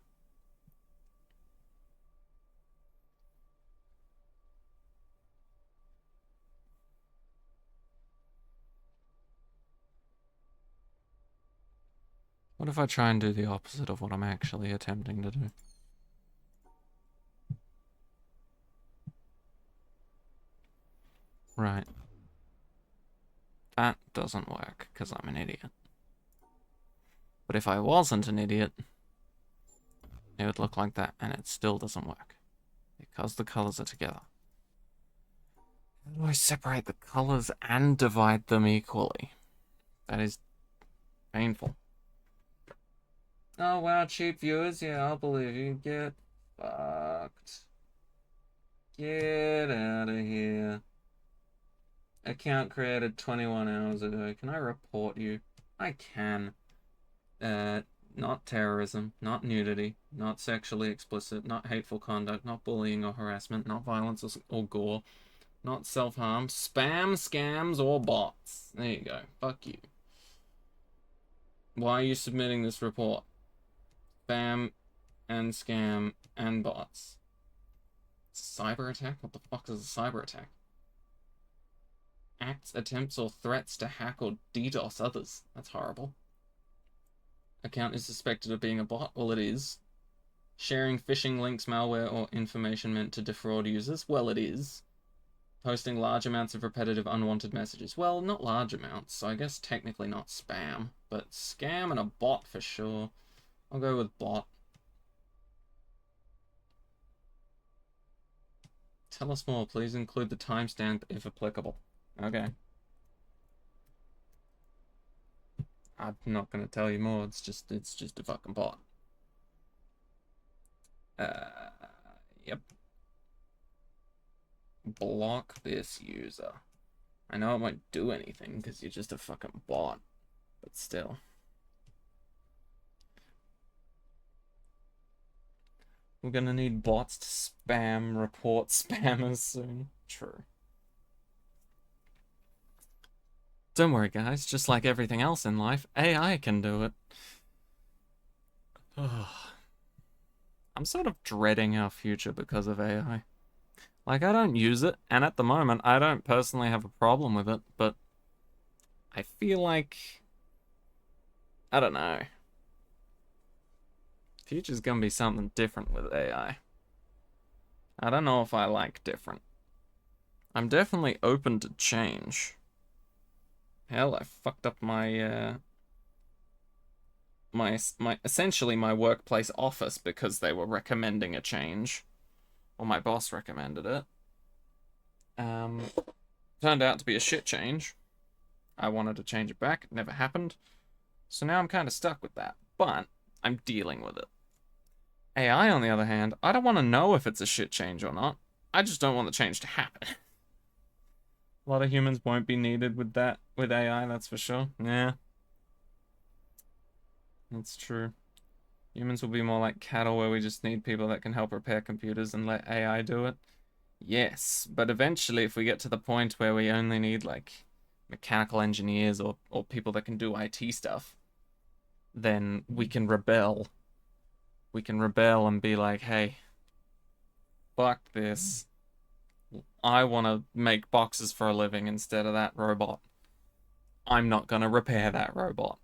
What if I try and do the opposite of what I'm actually attempting to do? Right. That doesn't work, because I'm an idiot. But if I wasn't an idiot, it would look like that, and it still doesn't work. Because the colors are together. How do I separate the colors and divide them equally? That is painful. Oh wow, cheap viewers, yeah, I'll believe you. Get fucked. Get out of here. Account created 21 hours ago. Can I report you? I can. Not terrorism, not nudity, not sexually explicit, not hateful conduct, not bullying or harassment, not violence or gore, not self-harm, spam, scams, or bots. There you go. Fuck you. Why are you submitting this report? Spam, and scam and bots. Cyber attack? What the fuck is a cyber attack? Acts, attempts, or threats to hack or DDoS others. That's horrible. Account is suspected of being a bot. Well, it is. Sharing phishing links, malware, or information meant to defraud users. Well, it is. Posting large amounts of repetitive unwanted messages. Well, not large amounts, so I guess technically not spam. But scam and a bot for sure. I'll go with bot. Tell us more. Please include the timestamp if applicable. Okay. I'm not gonna tell you more. It's just a fucking bot. Yep. Block this user. I know it won't do anything because you're just a fucking bot, but still. We're gonna need bots to spam report spammers soon. True. Don't worry, guys. Just like everything else in life, AI can do it. I'm sort of dreading our future because of AI. Like, I don't use it, and at the moment, I don't personally have a problem with it, but I feel like... I don't know. Future's gonna be something different with AI. I don't know if I like different. I'm definitely open to change. Hell, I fucked up my, essentially my workplace office because they were recommending a change. Or my boss recommended it. Turned out to be a shit change. I wanted to change it back. It never happened. So now I'm kind of stuck with that. But I'm dealing with it. AI, on the other hand, I don't want to know if it's a shit change or not. I just don't want the change to happen. A lot of humans won't be needed with that, with AI, that's for sure. Yeah. That's true. Humans will be more like cattle where we just need people that can help repair computers and let AI do it. Yes, but eventually if we get to the point where we only need like mechanical engineers or people that can do IT stuff, then we can rebel. We can rebel and be like, hey, fuck this. I want to make boxes for a living instead of that robot. I'm not going to repair that robot.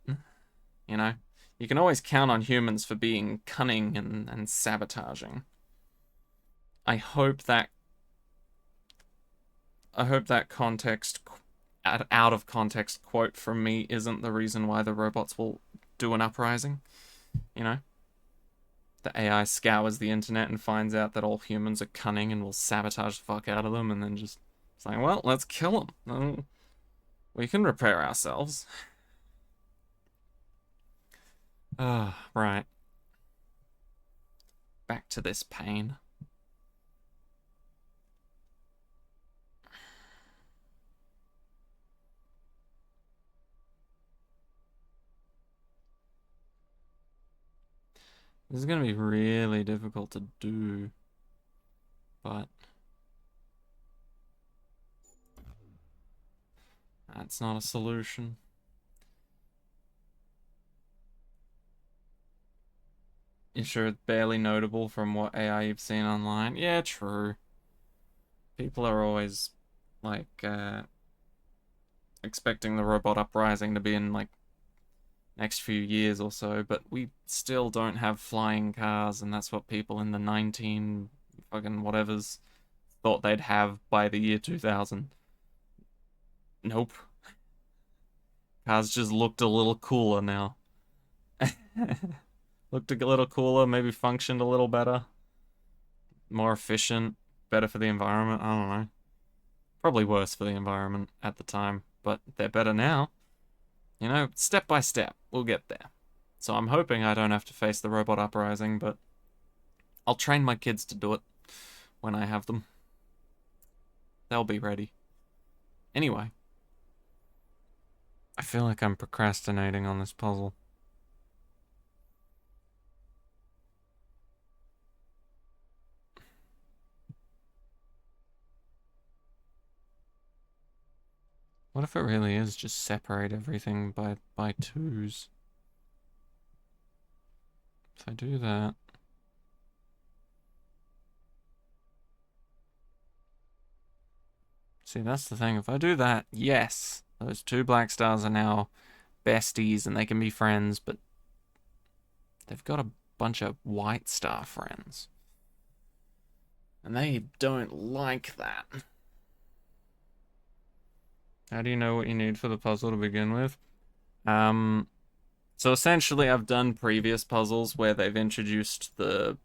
You know? You can always count on humans for being cunning and sabotaging. I hope that context, out of context quote from me isn't the reason why the robots will do an uprising. You know? The AI scours the internet and finds out that all humans are cunning and will sabotage the fuck out of them, and then just saying, well, let's kill them. We can repair ourselves. Right. Back to this pain. This is going to be really difficult to do, but that's not a solution. You sure it's barely notable from what AI you've seen online? Yeah, true. People are always, like, expecting the robot uprising to be in, like, next few years or so, but we still don't have flying cars, and that's what people in the 19 fucking whatevers thought they'd have by the year 2000. Nope. Cars just looked a little cooler now. Looked a little cooler, maybe functioned a little better. More efficient, better for the environment, I don't know. Probably worse for the environment at the time, but they're better now. You know, step by step, we'll get there. So I'm hoping I don't have to face the robot uprising, but I'll train my kids to do it when I have them. They'll be ready. Anyway, I feel like I'm procrastinating on this puzzle. What if it really is just separate everything by twos? If I do that, See, that's the thing. If I do that, yes, those two black stars are now besties and they can be friends, but they've got a bunch of white star friends. And they don't like that. How do you know what you need for the puzzle to begin with? So essentially I've done previous puzzles where they've introduced the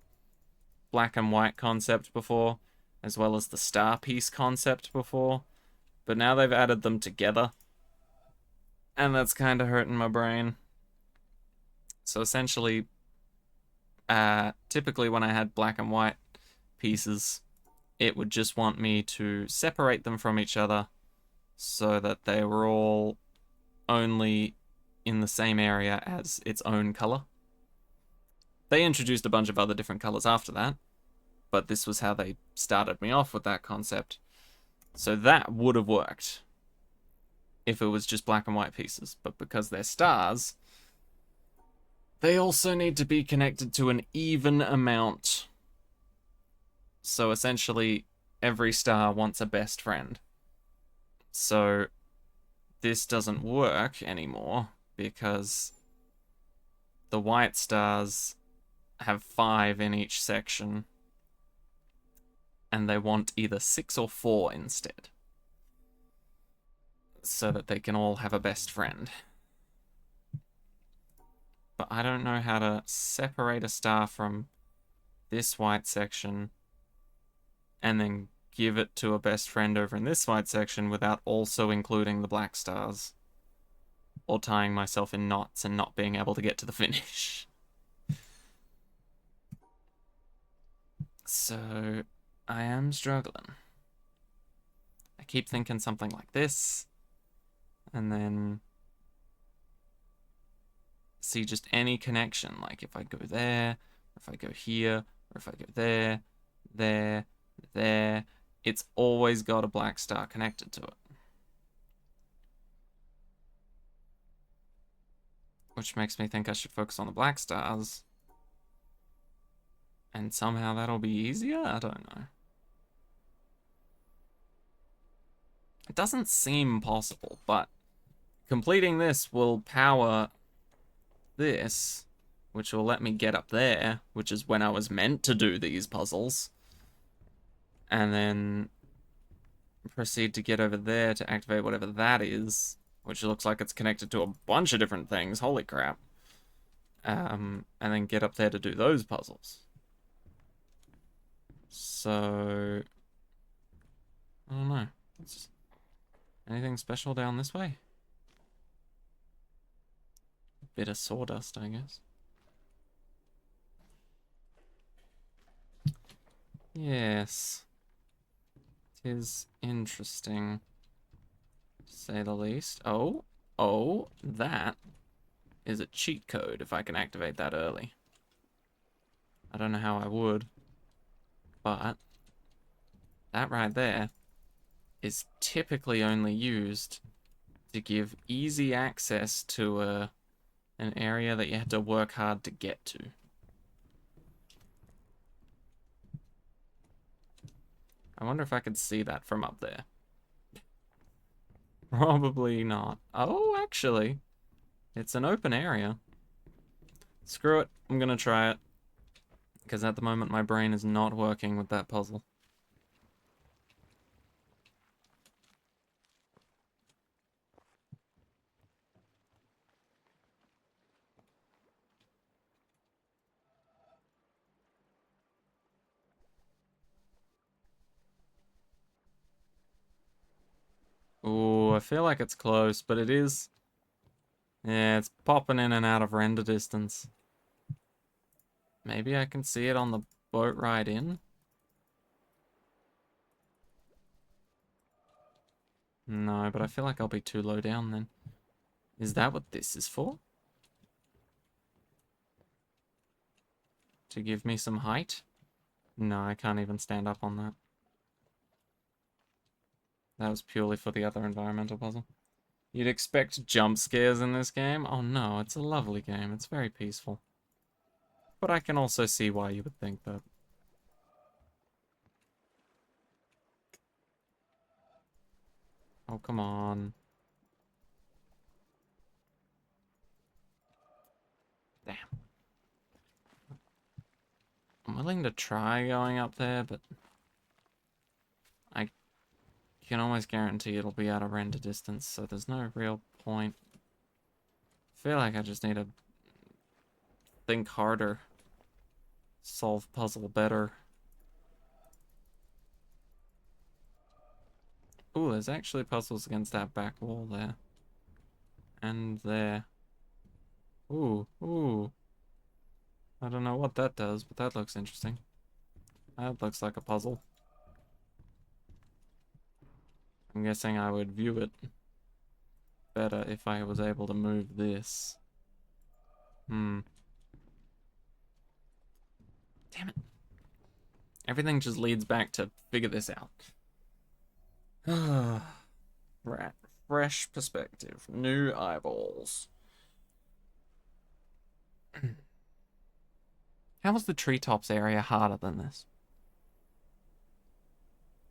black and white concept before, as well as the star piece concept before, but now they've added them together, and that's kind of hurting my brain. So essentially, typically when I had black and white pieces, it would just want me to separate them from each other so that they were all only in the same area as its own color. They introduced a bunch of other different colors after that, but this was how they started me off with that concept. So that would have worked if it was just black and white pieces, but because they're stars, they also need to be connected to an even amount. So essentially, every star wants a best friend. So this doesn't work anymore because the white stars have 5 in each section, and they want either 6 or 4 instead, so that they can all have a best friend. But I don't know how to separate a star from this white section and then give it to a best friend over in this white section without also including the black stars, or tying myself in knots and not being able to get to the finish. So I am struggling. I keep thinking something like this, and then see just any connection, like if I go there, or if I go here, or if I go there, there, there, it's always got a black star connected to it. Which makes me think I should focus on the black stars. And somehow that'll be easier? I don't know. It doesn't seem possible, but completing this will power this, which will let me get up there, which is when I was meant to do these puzzles. And then proceed to get over there to activate whatever that is, which looks like it's connected to a bunch of different things. Holy crap. And then get up there to do those puzzles. So I don't know. Anything special down this way? A bit of sawdust, I guess. Yes. It is interesting, to say the least. Oh, that is a cheat code if I can activate that early. I don't know how I would, but that right there is typically only used to give easy access to an area that you had to work hard to get to. I wonder if I could see that from up there. Probably not. Oh, actually, it's an open area. Screw it, I'm gonna try it. Because at the moment my brain is not working with that puzzle. Ooh, I feel like it's close, but it is. Yeah, it's popping in and out of render distance. Maybe I can see it on the boat ride in? No, but I feel like I'll be too low down then. Is that what this is for? To give me some height? No, I can't even stand up on that. That was purely for the other environmental puzzle. You'd expect jump scares in this game? Oh no, it's a lovely game. It's very peaceful. But I can also see why you would think that. Oh, come on. Damn. I'm willing to try going up there, but I can almost guarantee it'll be out of render distance, so there's no real point. I feel like I just need to think harder, solve puzzle better. Ooh, there's actually puzzles against that back wall there. And there. Ooh, ooh. I don't know what that does, but that looks interesting. That looks like a puzzle. I'm guessing I would view it better if I was able to move this. Damn it. Everything just leads back to figure this out. Right. Fresh perspective. New eyeballs. How was the treetops area harder than this?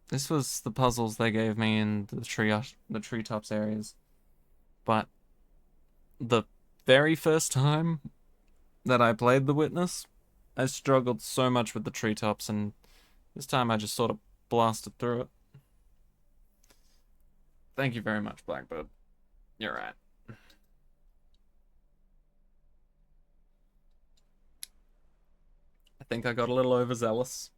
This was the puzzles they gave me in the treetops areas. But the very first time that I played The Witness, I struggled so much with the treetops, and this time I just sort of blasted through it. Thank you very much, Blackbird. You're right. I think I got a little overzealous.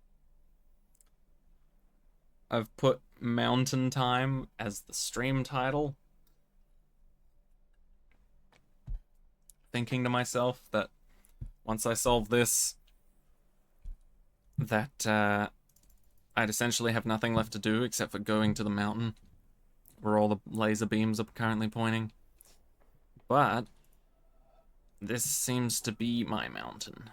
I've put Mountain Time as the stream title, thinking to myself that once I solve this, that I'd essentially have nothing left to do except for going to the mountain where all the laser beams are currently pointing. But this seems to be my mountain.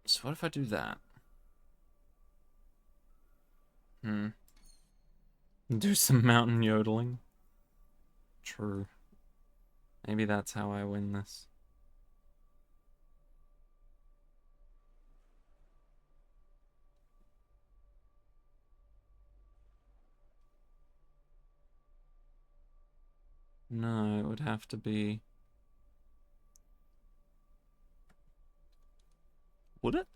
So what if I do that? Do some mountain yodeling. True. Maybe that's how I win this. No, it would have to be... Would it?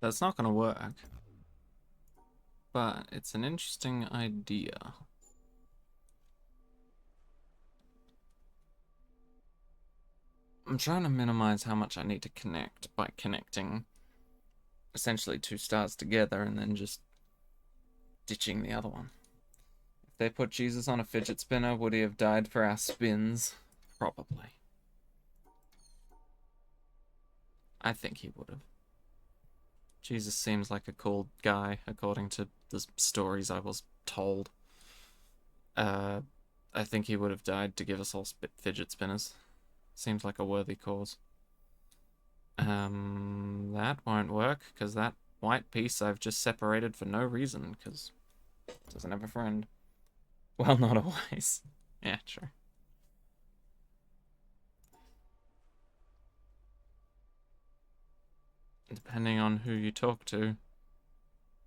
That's not gonna work. But it's an interesting idea. I'm trying to minimize how much I need to connect by connecting essentially two stars together and then just ditching the other one. If they put Jesus on a fidget spinner, would he have died for our spins? Probably. I think he would have. Jesus seems like a cool guy, according to the stories I was told. I think he would have died to give us all fidget spinners. Seems like a worthy cause. That won't work, because that white piece I've just separated for no reason, because it doesn't have a friend. Well, not always. Yeah, true. Depending on who you talk to,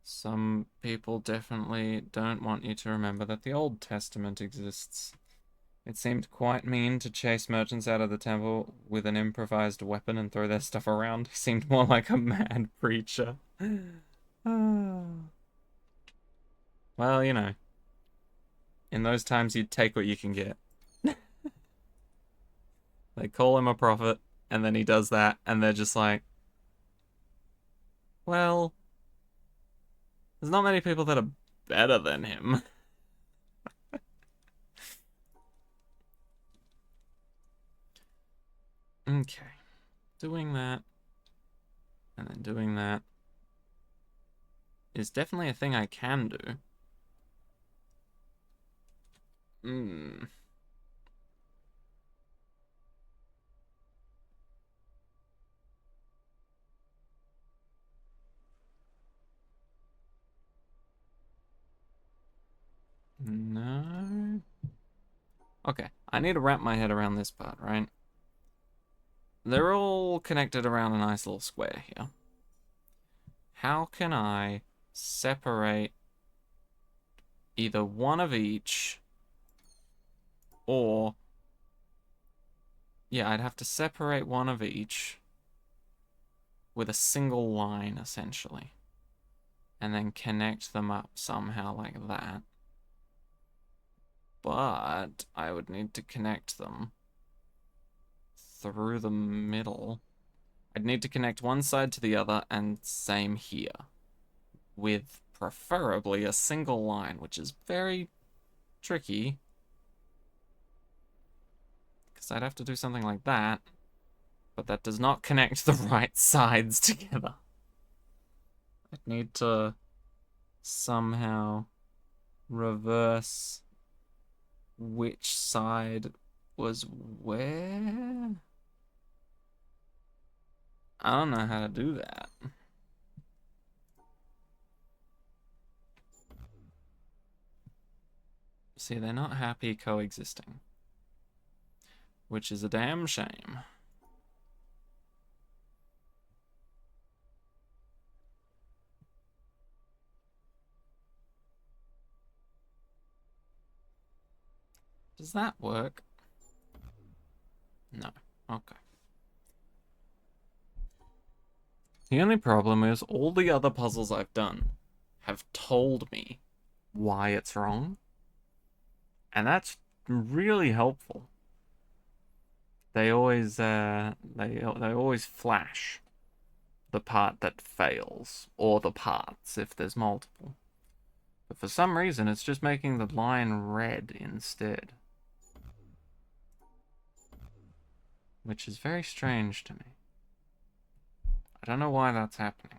some people definitely don't want you to remember that the Old Testament exists. It seemed quite mean to chase merchants out of the temple with an improvised weapon and throw their stuff around. He seemed more like a mad preacher. Well, you know. In those times, you'd take what you can get. They call him a prophet, and then he does that, and they're just like, well, there's not many people that are better than him. Okay. Doing that, and then doing that, is definitely a thing I can do. Okay, I need to wrap my head around this part, right? They're all connected around a nice little square here. How can I separate either one of each, or... Yeah, I'd have to separate one of each with a single line, essentially. And then connect them up somehow like that. But I would need to connect them through the middle. I'd need to connect one side to the other, and same here. With preferably a single line, which is very tricky. Because I'd have to do something like that. But that does not connect the right sides together. I'd need to somehow reverse which side was where? I don't know how to do that. See, they're not happy coexisting. Which is a damn shame. Does that work? No. Okay. The only problem is all the other puzzles I've done have told me why it's wrong. And that's really helpful. They always they always flash the part that fails, or the parts if there's multiple. But for some reason it's just making the line red instead. Which is very strange to me. I don't know why that's happening.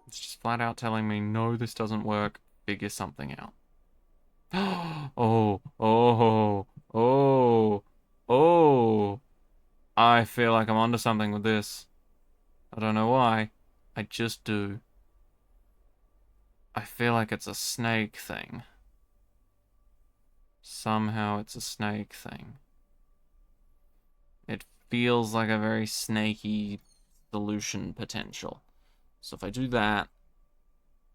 It's just flat out telling me, no, this doesn't work, figure something out. Oh, oh, oh, oh. I feel like I'm onto something with this. I don't know why. I just do. I feel like it's a snake thing. Somehow it's a snake thing. It feels like a very snaky solution potential. So if I do that,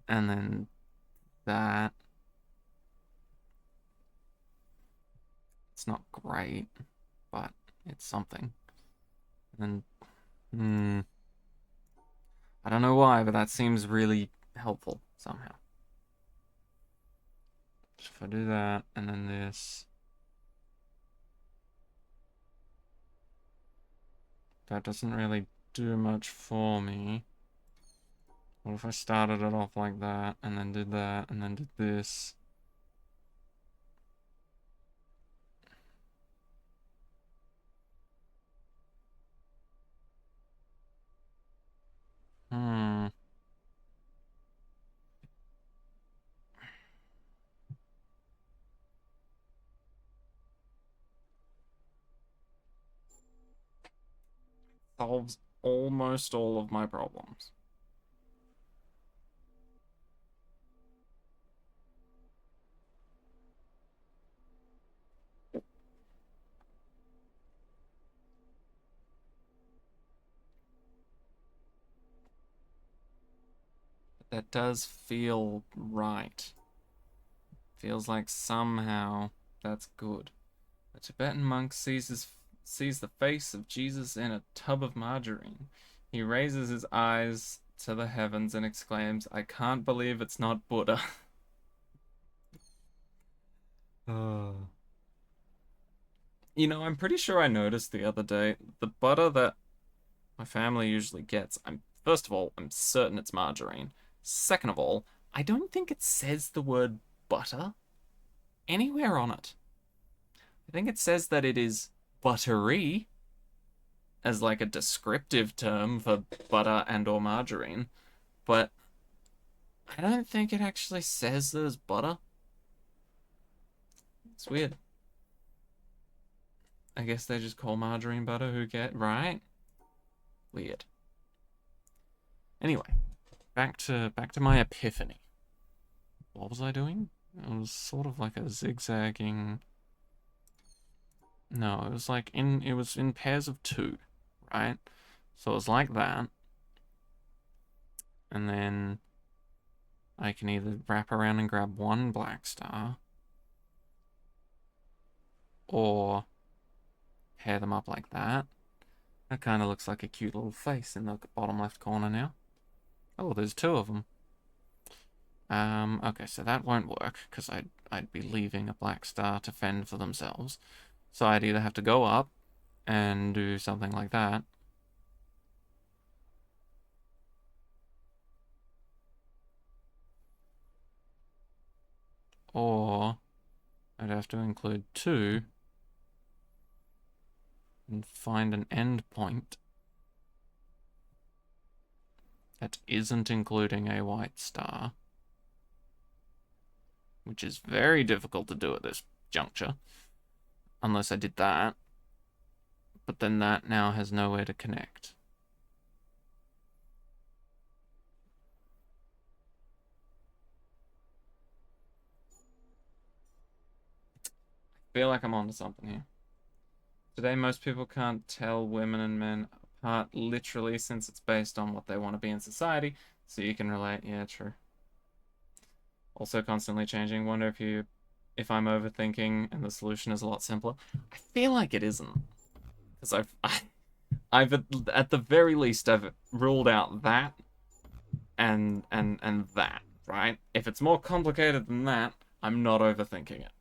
and then that, it's not great, but it's something. And then, I don't know why, but that seems really helpful somehow. So if I do that, and then this, that doesn't really do much for me. What if I started it off like that, and then did that, and then did this? Solves almost all of my problems. That does feel right. Feels like somehow that's good. A Tibetan monk sees the face of Jesus in a tub of margarine. He raises his eyes to the heavens and exclaims, "I can't believe it's not Buddha." You know, I'm pretty sure I noticed the other day, the butter that my family usually gets, first of all, I'm certain it's margarine. Second of all, I don't think it says the word butter anywhere on it. I think it says that it is buttery as like a descriptive term for butter and or margarine, but I don't think it actually says there's butter. It's weird. I guess they just call margarine butter, who get right? Weird. Anyway, back to my epiphany. What was I doing? It was sort of like a zigzagging. No, it was like it was in pairs of 2, right? So it was like that. And then I can either wrap around and grab one black star, or pair them up like that. That kind of looks like a cute little face in the bottom left corner now. Oh, there's 2 of them. Okay, so that won't work, because I'd be leaving a black star to fend for themselves. So I'd either have to go up and do something like that. Or I'd have to include 2 and find an end point that isn't including a white star, which is very difficult to do at this juncture, unless I did that. But then that now has nowhere to connect. I feel like I'm onto something here. Today, most people can't tell women and men apart literally, since it's based on what they want to be in society, so you can relate. Yeah, true. Also constantly changing. Wonder if I'm overthinking and the solution is a lot simpler. I feel like it isn't, because I've at the very least I've ruled out that and that, right? If it's more complicated than that, I'm not overthinking it.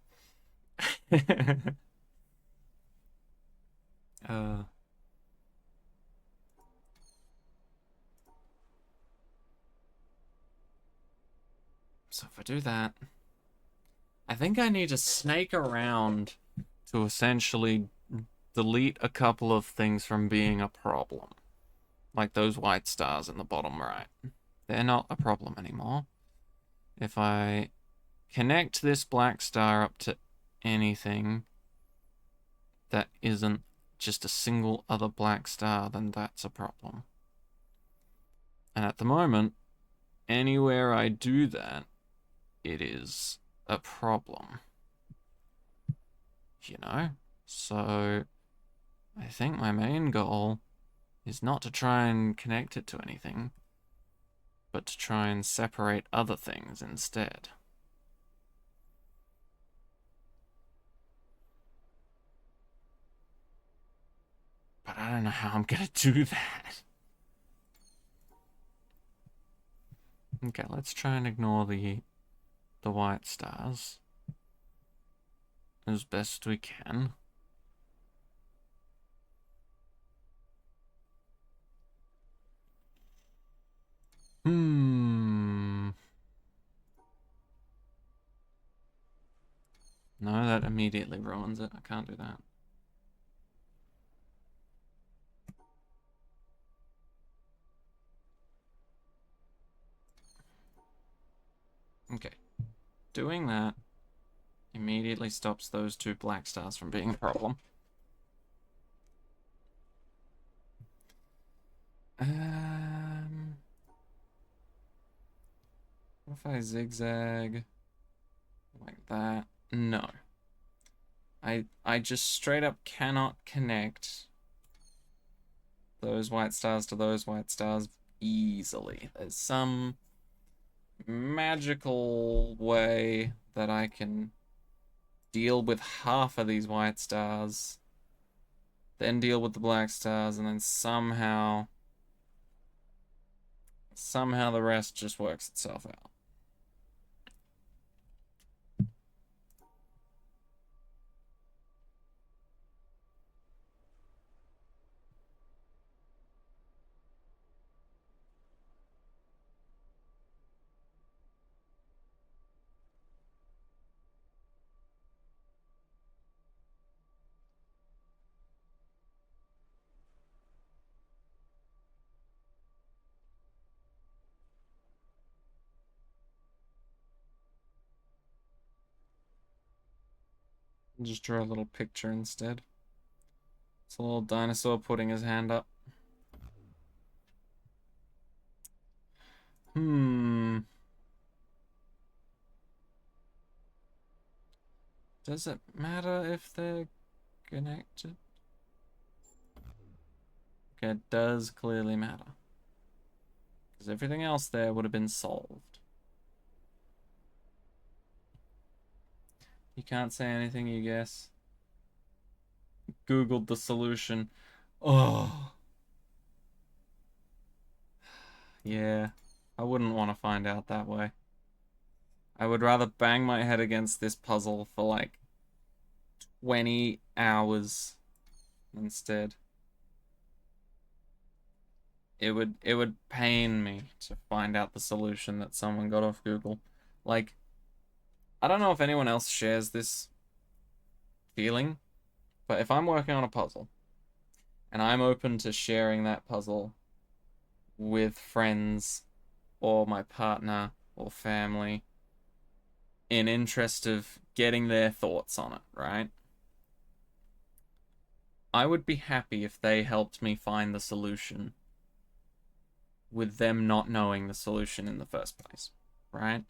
So if I do that, I think I need to snake around to essentially delete a couple of things from being a problem. Like those white stars in the bottom right. They're not a problem anymore. If I connect this black star up to anything that isn't just a single other black star, then that's a problem. And at the moment, anywhere I do that, it is a problem. You know? So I think my main goal is not to try and connect it to anything, but to try and separate other things instead. But I don't know how I'm gonna do that. Okay, let's try and ignore the white stars as best we can. No, that immediately ruins it. I can't do that. Okay. Doing that immediately stops those 2 black stars from being a problem. What if I zigzag like that? No. I just straight up cannot connect those white stars to those white stars easily. There's some magical way that I can deal with half of these white stars, then deal with the black stars, and then somehow the rest just works itself out. Just draw a little picture instead. It's a little dinosaur putting his hand up. Does it matter if they're connected? Okay, it does clearly matter. Because everything else there would have been solved. You can't say anything, you guess. Googled the solution. Oh. Yeah. I wouldn't want to find out that way. I would rather bang my head against this puzzle for like 20 hours instead. It would pain me to find out the solution that someone got off Google. Like, I don't know if anyone else shares this feeling, but if I'm working on a puzzle and I'm open to sharing that puzzle with friends or my partner or family in interest of getting their thoughts on it, right? I would be happy if they helped me find the solution with them not knowing the solution in the first place, right?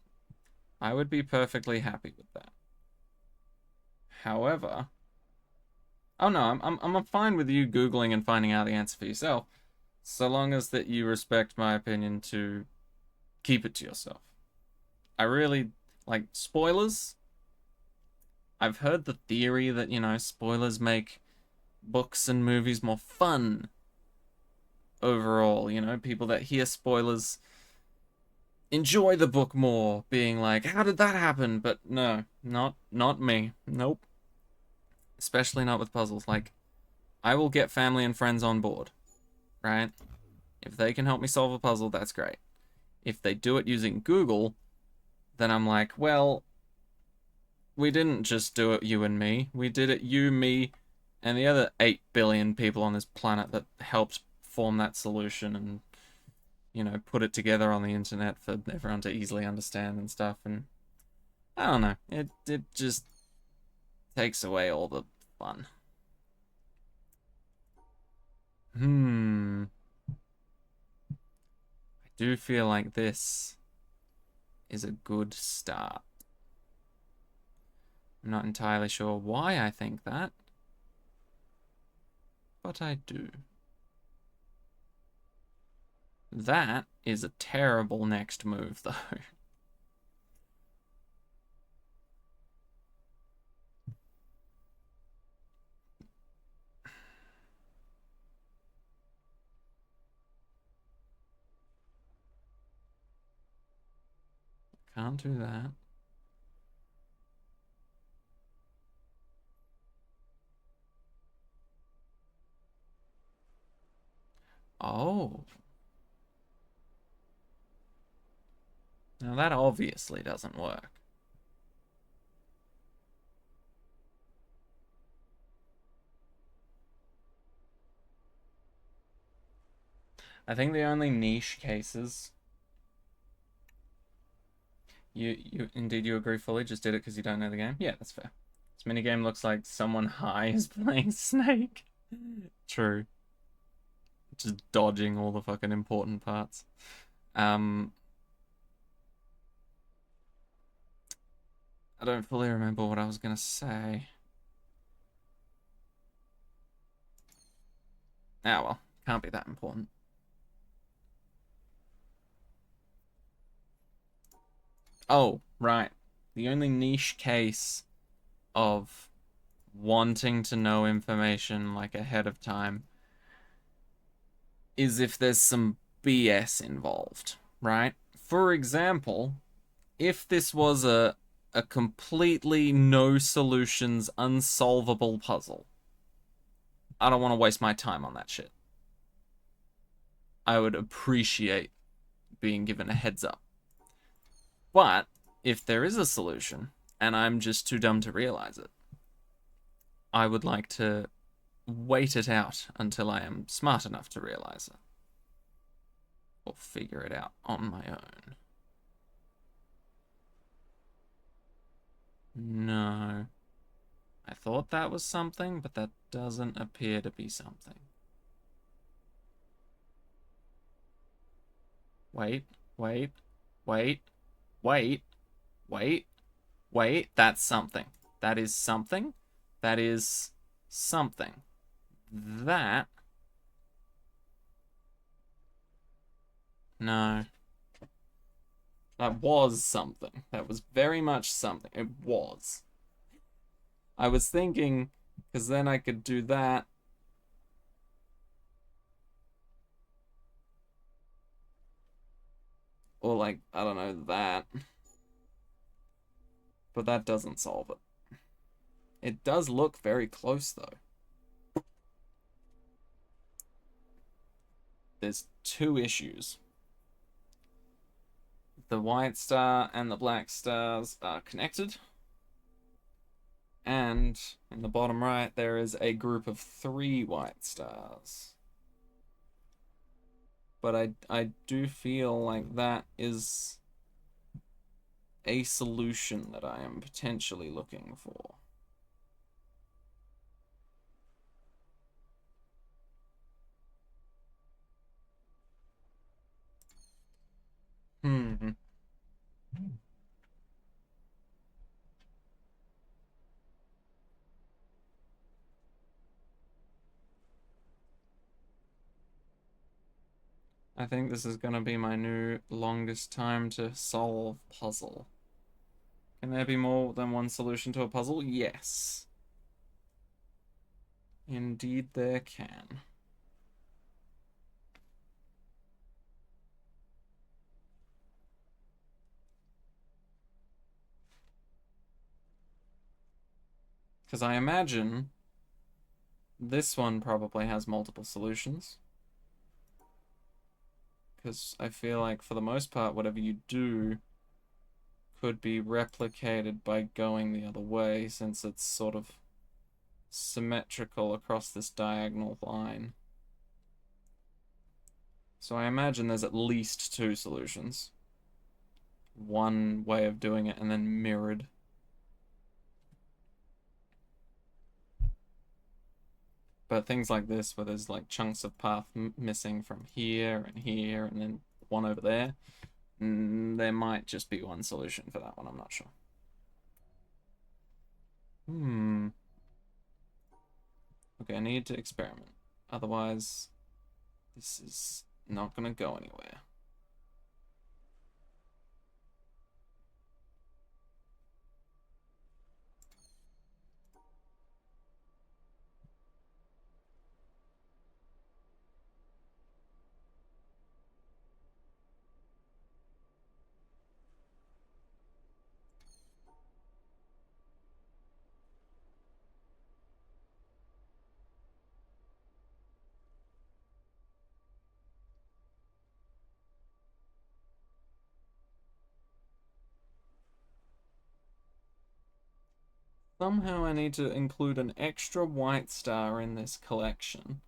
I would be perfectly happy with that. However, oh no, I'm fine with you Googling and finding out the answer for yourself, so long as that you respect my opinion to keep it to yourself. I really, like, spoilers. I've heard the theory that, you know, spoilers make books and movies more fun overall, you know, people that hear spoilers enjoy the book more, being like, how did that happen? But no, not me. Nope. Especially not with puzzles. Like, I will get family and friends on board, right? If they can help me solve a puzzle, that's great. If they do it using Google, then I'm like, well, we didn't just do it you and me. We did it you, me, and the other 8 billion people on this planet that helped form that solution and, you know, put it together on the internet for everyone to easily understand and stuff. And I don't know, it just takes away all the fun. I do feel like this is a good start. I'm not entirely sure why I think that, but I do. That is a terrible next move, though. Can't do that. Oh. Now that obviously doesn't work. I think the only niche cases... You agree fully, just did it because you don't know the game? Yeah, that's fair. This minigame looks like someone high is playing Snake. True. Just dodging all the fucking important parts. I don't fully remember what I was gonna say. Ah, well, can't be that important. Oh, right. The only niche case of wanting to know information, like, ahead of time is if there's some BS involved, right? For example, if this was a completely no solutions, unsolvable puzzle, I don't want to waste my time on that shit. I would appreciate being given a heads up. But if there is a solution and I'm just too dumb to realize it, I would like to wait it out until I am smart enough to realize it. Or figure it out on my own. No. I thought that was something, but that doesn't appear to be something. Wait, wait, wait, wait, wait, wait, that's something. That is something. That is something. That... No. That was something. That was very much something. It was. I was thinking, because then I could do that. Or like, I don't know, that. But that doesn't solve it. It does look very close, though. There's two issues. The white star and the black stars are connected. And in the bottom right, there is a group of 3 white stars. But I do feel like that is a solution that I am potentially looking for. I think this is gonna be my new longest time to solve puzzle. Can there be more than one solution to a puzzle? Yes. Indeed there can. Because I imagine this one probably has multiple solutions. Because I feel like for the most part, whatever you do could be replicated by going the other way, since it's sort of symmetrical across this diagonal line. So I imagine there's at least 2 solutions. One way of doing it and then mirrored. But things like this, where there's like chunks of path missing from here and then one over there, there might just be one solution for that one, I'm not sure. Okay, I need to experiment. Otherwise, this is not gonna go anywhere. Somehow I need to include an extra white star in this collection,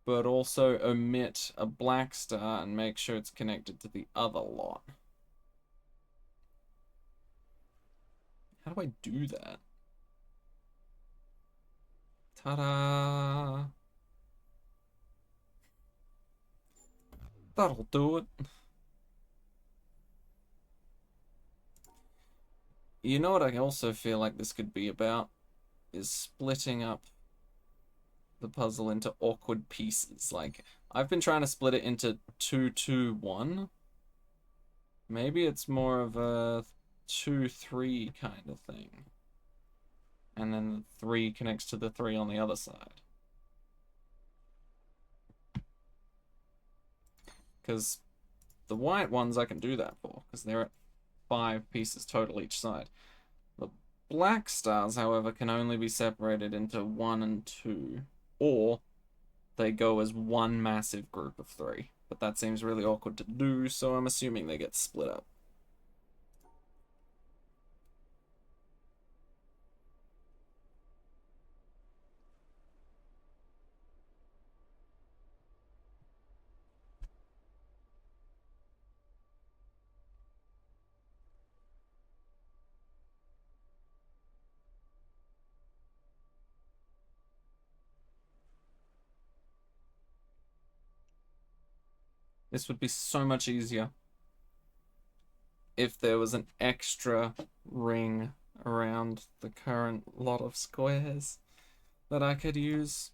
but also omit a black star and make sure it's connected to the other lot. How do I do that? Ta-da! That'll do it. You know what I also feel like this could be about? Is splitting up the puzzle into awkward pieces. Like, I've been trying to split it into 2, 2, 1. Maybe it's more of a 2, 3 kind of thing. And then the 3 connects to the 3 on the other side. Because the white ones I can do that for, because they're at 5 pieces total each side. The black stars, however, can only be separated into 1 and 2, or they go as one massive group of 3. But that seems really awkward to do, so I'm assuming they get split up. This would be so much easier if there was an extra ring around the current lot of squares that I could use,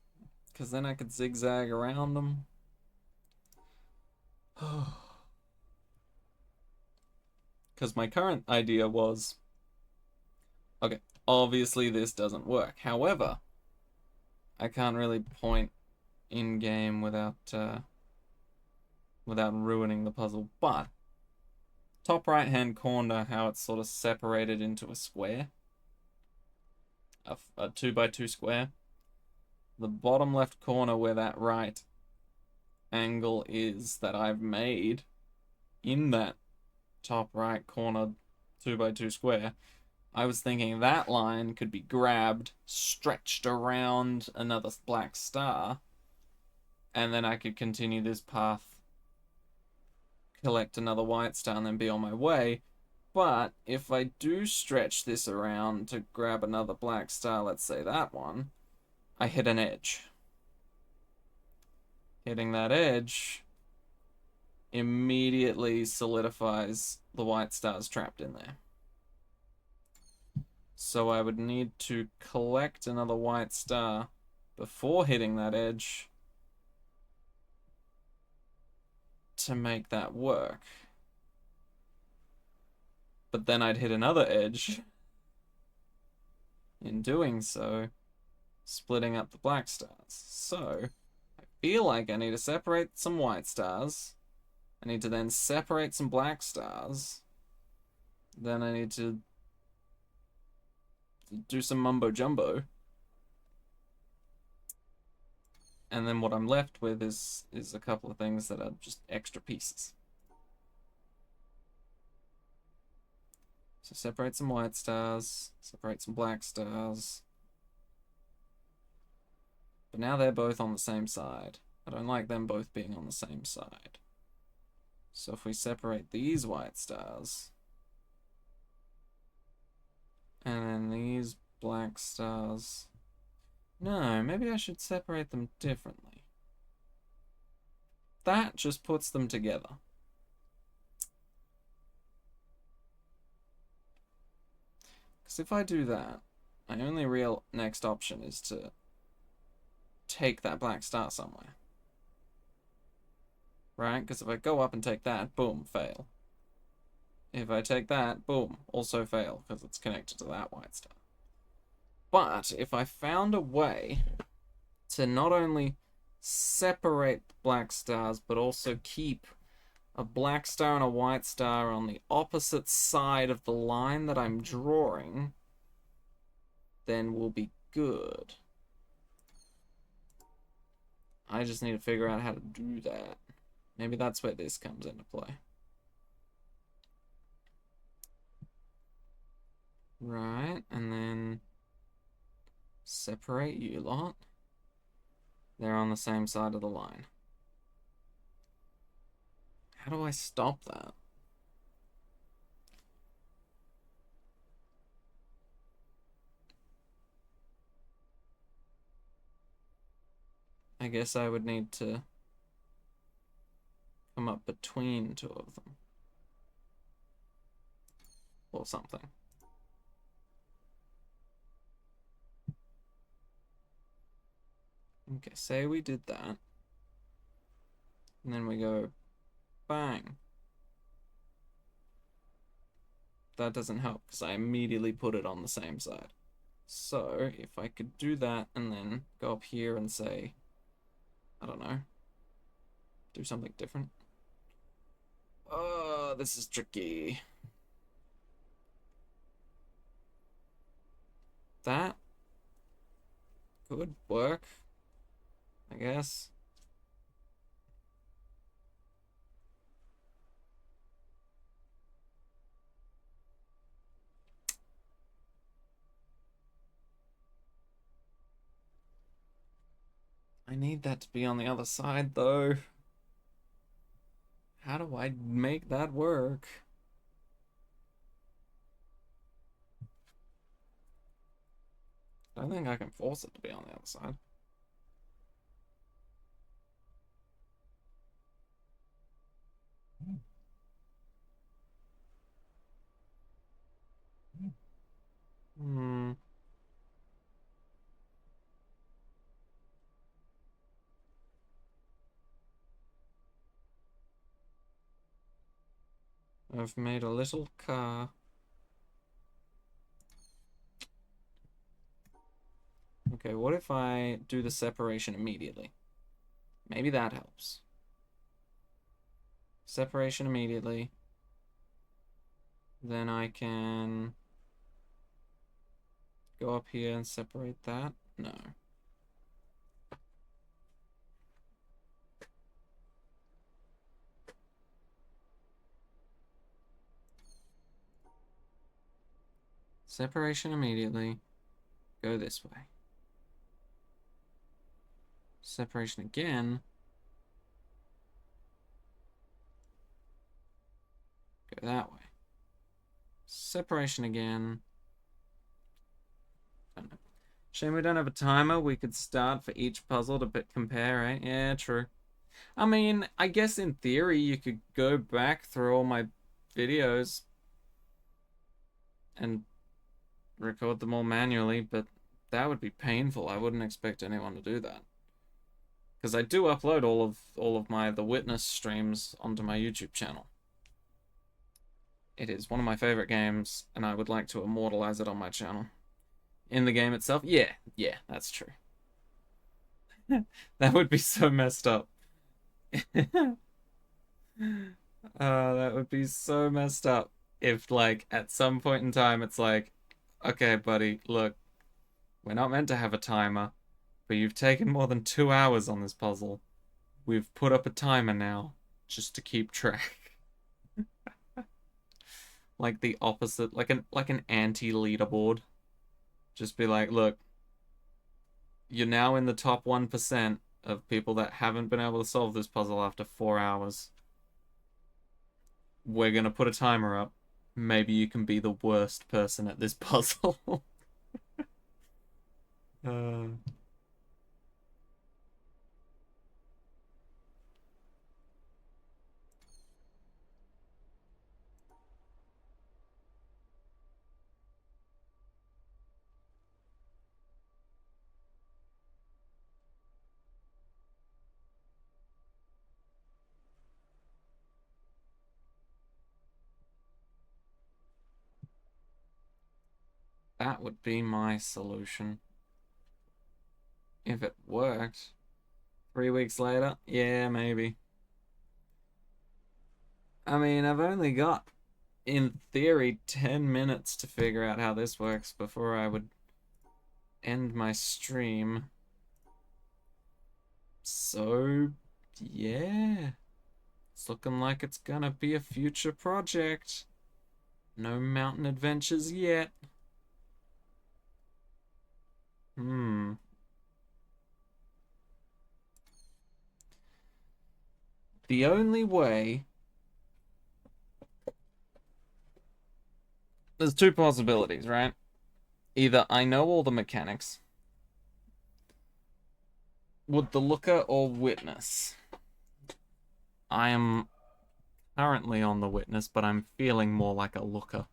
because then I could zigzag around them. Because my current idea was, okay, obviously this doesn't work. However, I can't really point in game without ruining the puzzle. But top right hand corner, how it's sort of separated into a square, a 2x2 square. The bottom left corner where that right angle is that I've made in that top right corner 2x2 square, I was thinking that line could be grabbed, stretched around another black star, and then I could continue this path, collect another white star, and then be on my way. But if I do stretch this around to grab another black star, let's say that one, I hit an edge. Hitting that edge immediately solidifies the white stars trapped in there. So I would need to collect another white star before hitting that edge to make that work. But then I'd hit another edge. In doing so, splitting up the black stars. So, I feel like I need to separate some white stars. I need to then separate some black stars. Then I need to do some mumbo jumbo. And then what I'm left with is a couple of things that are just extra pieces. So separate some white stars, separate some black stars. But now they're both on the same side. I don't like them both being on the same side. So if we separate these white stars, and then these black stars. No, maybe I should separate them differently. That just puts them together. Because if I do that, my only real next option is to take that black star somewhere. Right? Because if I go up and take that, boom, fail. If I take that, boom, also fail, because it's connected to that white star. But if I found a way to not only separate the black stars, but also keep a black star and a white star on the opposite side of the line that I'm drawing, then we'll be good. I just need to figure out how to do that. Maybe that's where this comes into play. Right, and then separate you lot. They're on the same side of the line. How do I stop that? I guess I would need to come up between two of them. Or something. Okay, say we did that. And then we go bang. That doesn't help because I immediately put it on the same side. So if I could do that and then go up here and say, I don't know, do something different. Oh, this is tricky. That could work, I guess. I need that to be on the other side, though. How do I make that work? I don't think I can force it to be on the other side. Hmm. I've made a little car. Okay, what if I do the separation immediately? Maybe that helps. Separation immediately. Then I can go up here and separate that. No. Separation immediately. Go this way. Separation again. Go that way. Separation again. Don't know. Shame we don't have a timer. We could start for each puzzle to compare, right? Yeah, true. I mean, I guess in theory you could go back through all my videos and record them all manually, but that would be painful. I wouldn't expect anyone to do that. Because I do upload all of my The Witness streams onto my YouTube channel. It is one of my favorite games, and I would like to immortalize it on my channel. In the game itself? Yeah, that's true. That would be so messed up. That would be so messed up if, like, at some point in time it's like, okay, buddy, look, we're not meant to have a timer, but you've taken more than 2 hours on this puzzle. We've put up a timer now, just to keep track. Like the opposite, like an anti-leaderboard. Just be like, look, you're now in the top 1% of people that haven't been able to solve this puzzle after 4 hours. We're gonna put a timer up. Maybe you can be the worst person at this puzzle. uh... That would be my solution. If it worked. 3 weeks later? Yeah, maybe. I mean, I've only got, in theory, 10 minutes to figure out how this works before I would end my stream. So, yeah. It's looking like it's gonna be a future project. No mountain adventures yet. The only way... There's two possibilities, right? Either I know all the mechanics. Would the looker or witness? I am currently on the witness, but I'm feeling more like a looker.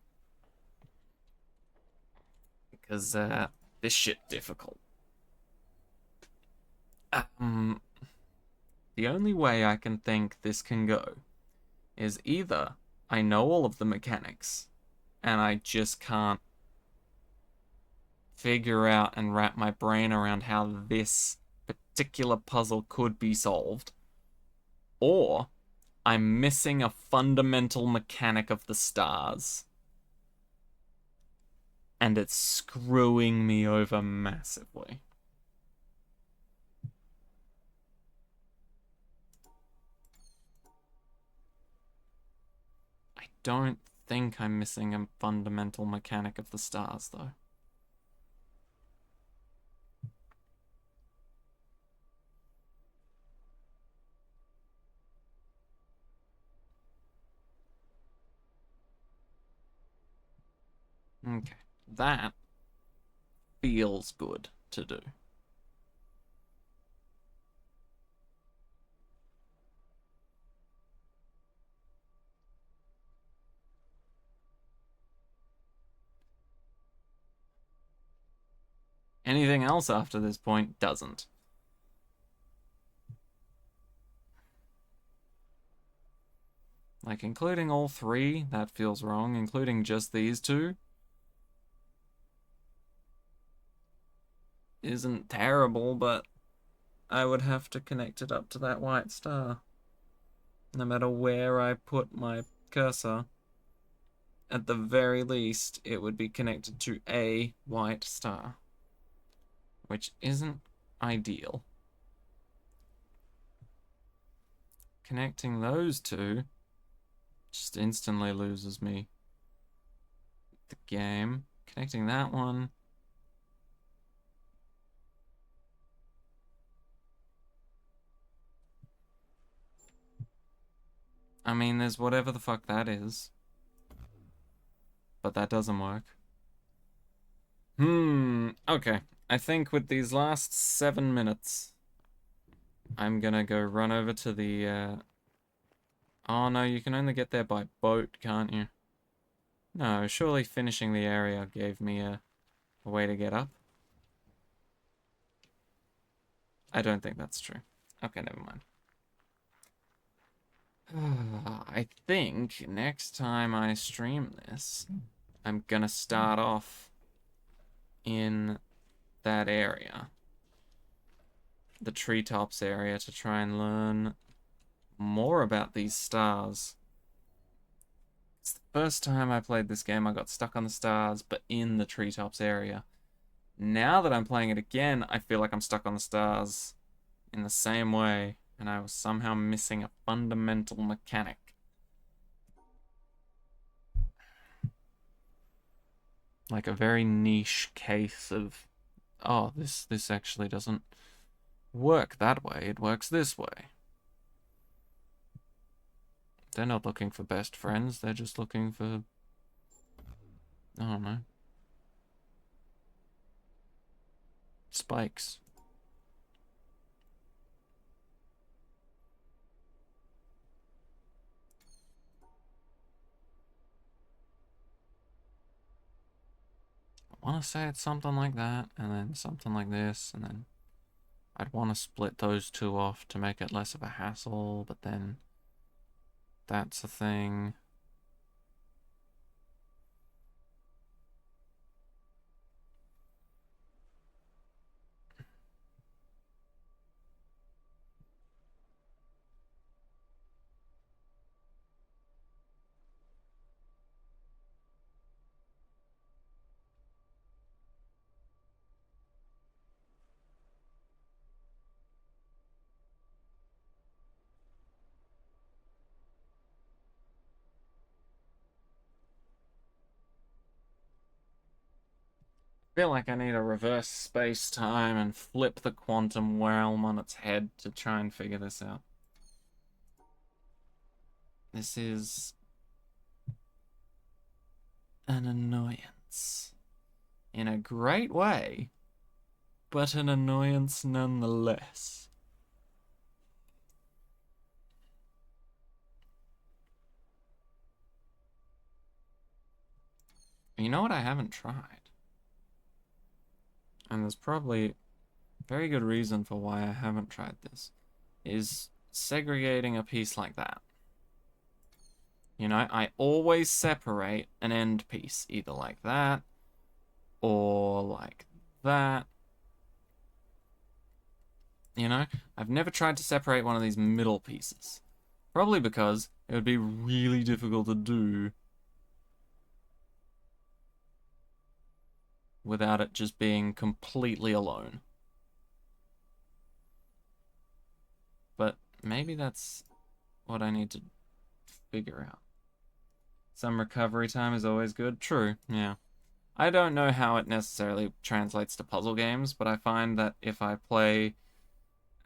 Because this shit difficult. The only way I can think this can go is either I know all of the mechanics and I just can't figure out and wrap my brain around how this particular puzzle could be solved, or I'm missing a fundamental mechanic of the stars and it's screwing me over massively. I don't think I'm missing a fundamental mechanic of the stars, though. Okay, that feels good to do. Anything else after this point doesn't. Like, including all three, that feels wrong. Including just these two isn't terrible, but I would have to connect it up to that white star. No matter where I put my cursor, at the very least, it would be connected to a white star, which isn't ideal. Connecting those two just instantly loses me the game. Connecting that one. I mean, there's whatever the fuck that is. But that doesn't work. Okay. I think with these last 7 minutes, I'm gonna go run over to the, Oh no, you can only get there by boat, can't you? No, surely finishing the area gave me a way to get up. I don't think that's true. Okay, never mind. I think next time I stream this, I'm gonna start off in that area. The treetops area, to try and learn more about these stars. It's the first time I played this game I got stuck on the stars, but in the treetops area. Now that I'm playing it again, I feel like I'm stuck on the stars in the same way, and I was somehow missing a fundamental mechanic. Like a very niche case of, oh, this actually doesn't work that way, it works this way. They're not looking for best friends, they're just looking for, I don't know, spikes. I want to say it's something like that, and then something like this, and then I'd want to split those two off to make it less of a hassle, but then that's a thing. I feel like I need a reverse space-time and flip the quantum realm on its head to try and figure this out. This is an annoyance. In a great way, but an annoyance nonetheless. You know what I haven't tried? And there's probably a very good reason for why I haven't tried this, is segregating a piece like that. You know, I always separate an end piece, either like that, or like that. You know, I've never tried to separate one of these middle pieces. Probably because it would be really difficult to do without it just being completely alone. But maybe that's what I need to figure out. Some recovery time is always good. True, yeah. I don't know how it necessarily translates to puzzle games, but I find that if I play,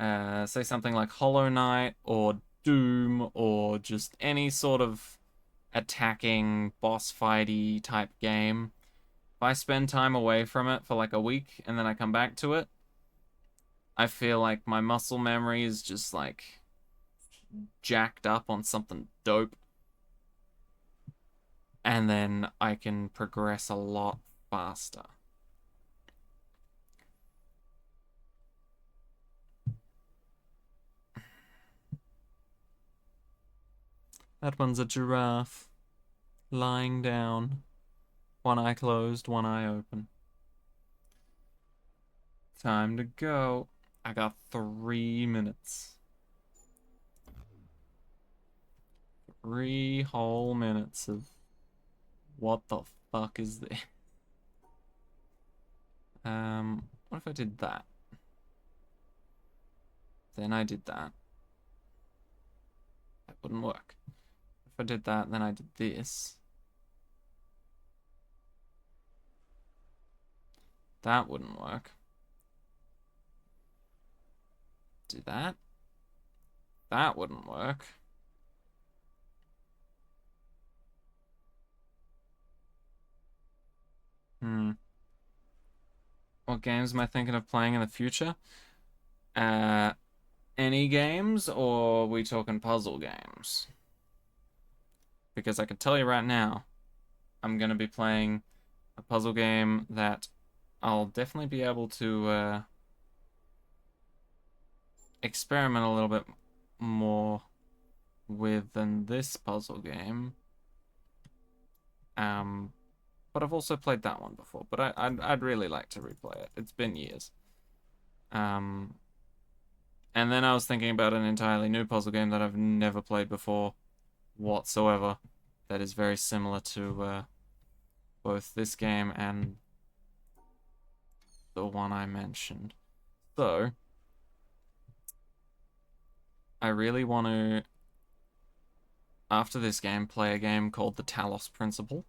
say something like Hollow Knight or Doom or just any sort of attacking boss fighty type game, if I spend time away from it for like a week and then I come back to it, I feel like my muscle memory is just like jacked up on something dope. And then I can progress a lot faster. That one's a giraffe. Lying down. One eye closed, one eye open. Time to go. I got 3 minutes. 3 whole minutes of what the fuck is this? What if I did that? Then I did that. That wouldn't work. If I did that, then I did this. That wouldn't work. Do that. That wouldn't work. What games am I thinking of playing in the future? Any games, or are we talking puzzle games? Because I can tell you right now, I'm going to be playing a puzzle game that I'll definitely be able to experiment a little bit more with than this puzzle game. But I've also played that one before, but I'd really like to replay it. It's been years. And then I was thinking about an entirely new puzzle game that I've never played before whatsoever, that is very similar to both this game and the one I mentioned. So, I really want to, after this game, play a game called The Talos Principle.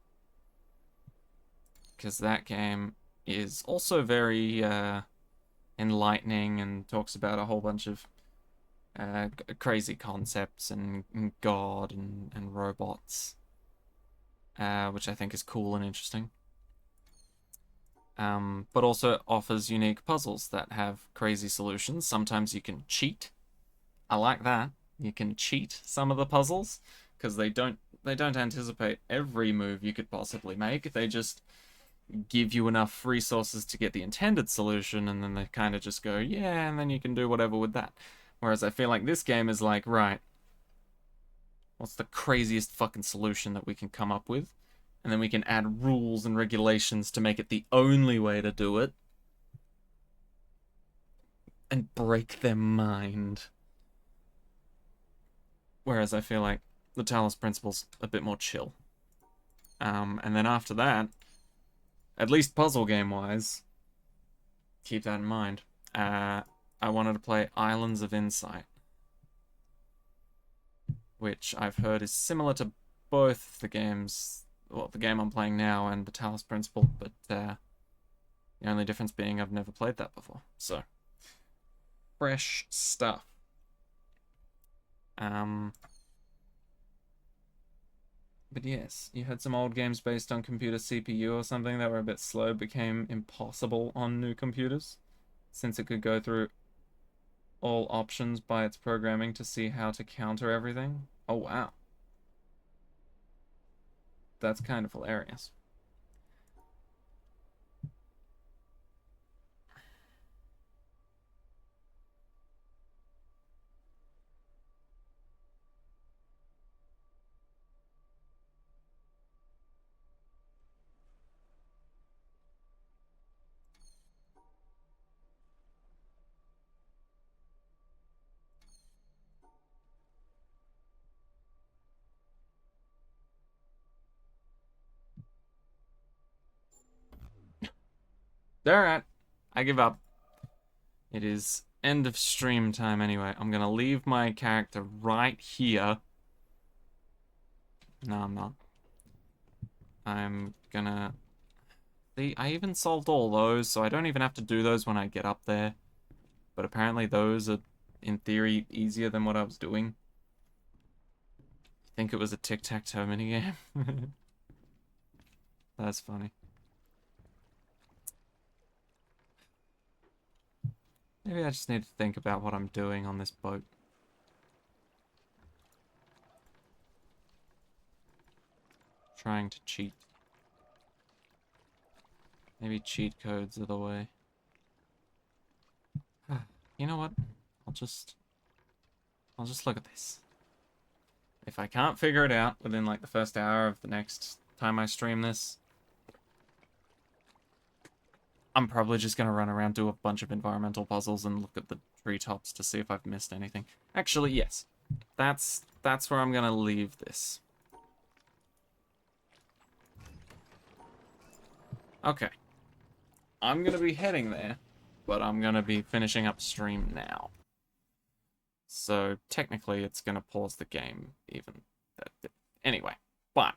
Because that game is also very enlightening and talks about a whole bunch of crazy concepts and God and robots, which I think is cool and interesting. But also offers unique puzzles that have crazy solutions. Sometimes you can cheat. I like that. You can cheat some of the puzzles because they don't anticipate every move you could possibly make. They just give you enough resources to get the intended solution, and then they kind of just go, yeah, and then you can do whatever with that. Whereas I feel like this game is like, right, what's the craziest fucking solution that we can come up with? And then we can add rules and regulations to make it the only way to do it. And break their mind. Whereas I feel like the Talos Principle's a bit more chill. And then after that, at least puzzle game-wise, keep that in mind. I wanted to play Islands of Insight, which I've heard is similar to both the games, well, the game I'm playing now and the Talos Principle, but the only difference being I've never played that before. So, fresh stuff. But yes, you had some old games based on computer CPU or something that were a bit slow, became impossible on new computers, since it could go through all options by its programming to see how to counter everything. Oh wow. That's kind of hilarious. Alright, I give up. It is end of stream time anyway. I'm gonna leave my character right here. No, I'm not. I'm gonna... See, I even solved all those, so I don't even have to do those when I get up there. But apparently those are, in theory, easier than what I was doing. I think it was a tic-tac-toe minigame. That's funny. Maybe I just need to think about what I'm doing on this boat. Trying to cheat. Maybe cheat codes are the way. You know what? I'll just look at this. If I can't figure it out within like the first hour of the next time I stream this, I'm probably just going to run around, do a bunch of environmental puzzles, and look at the treetops to see if I've missed anything. Actually, yes. That's where I'm going to leave this. Okay. I'm going to be heading there, but I'm going to be finishing up stream now. So, technically, it's going to pause the game even. Anyway, but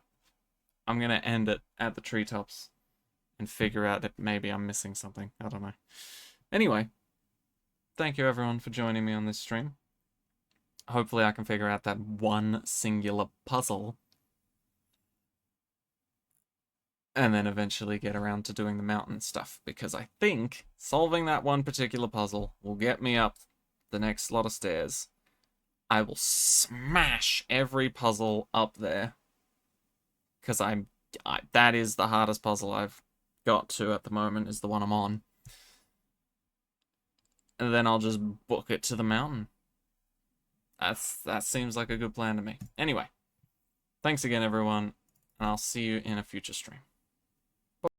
I'm going to end it at the treetops and figure out that maybe I'm missing something. I don't know. Anyway, thank you everyone for joining me on this stream. Hopefully I can figure out that one singular puzzle. And then eventually get around to doing the mountain stuff. Because I think solving that one particular puzzle will get me up the next lot of stairs. I will smash every puzzle up there. Because that is the hardest puzzle I've got to at the moment, is the one I'm on. And then I'll just book it to the mountain. That seems like a good plan to me. Anyway, thanks again everyone, and I'll see you in a future stream.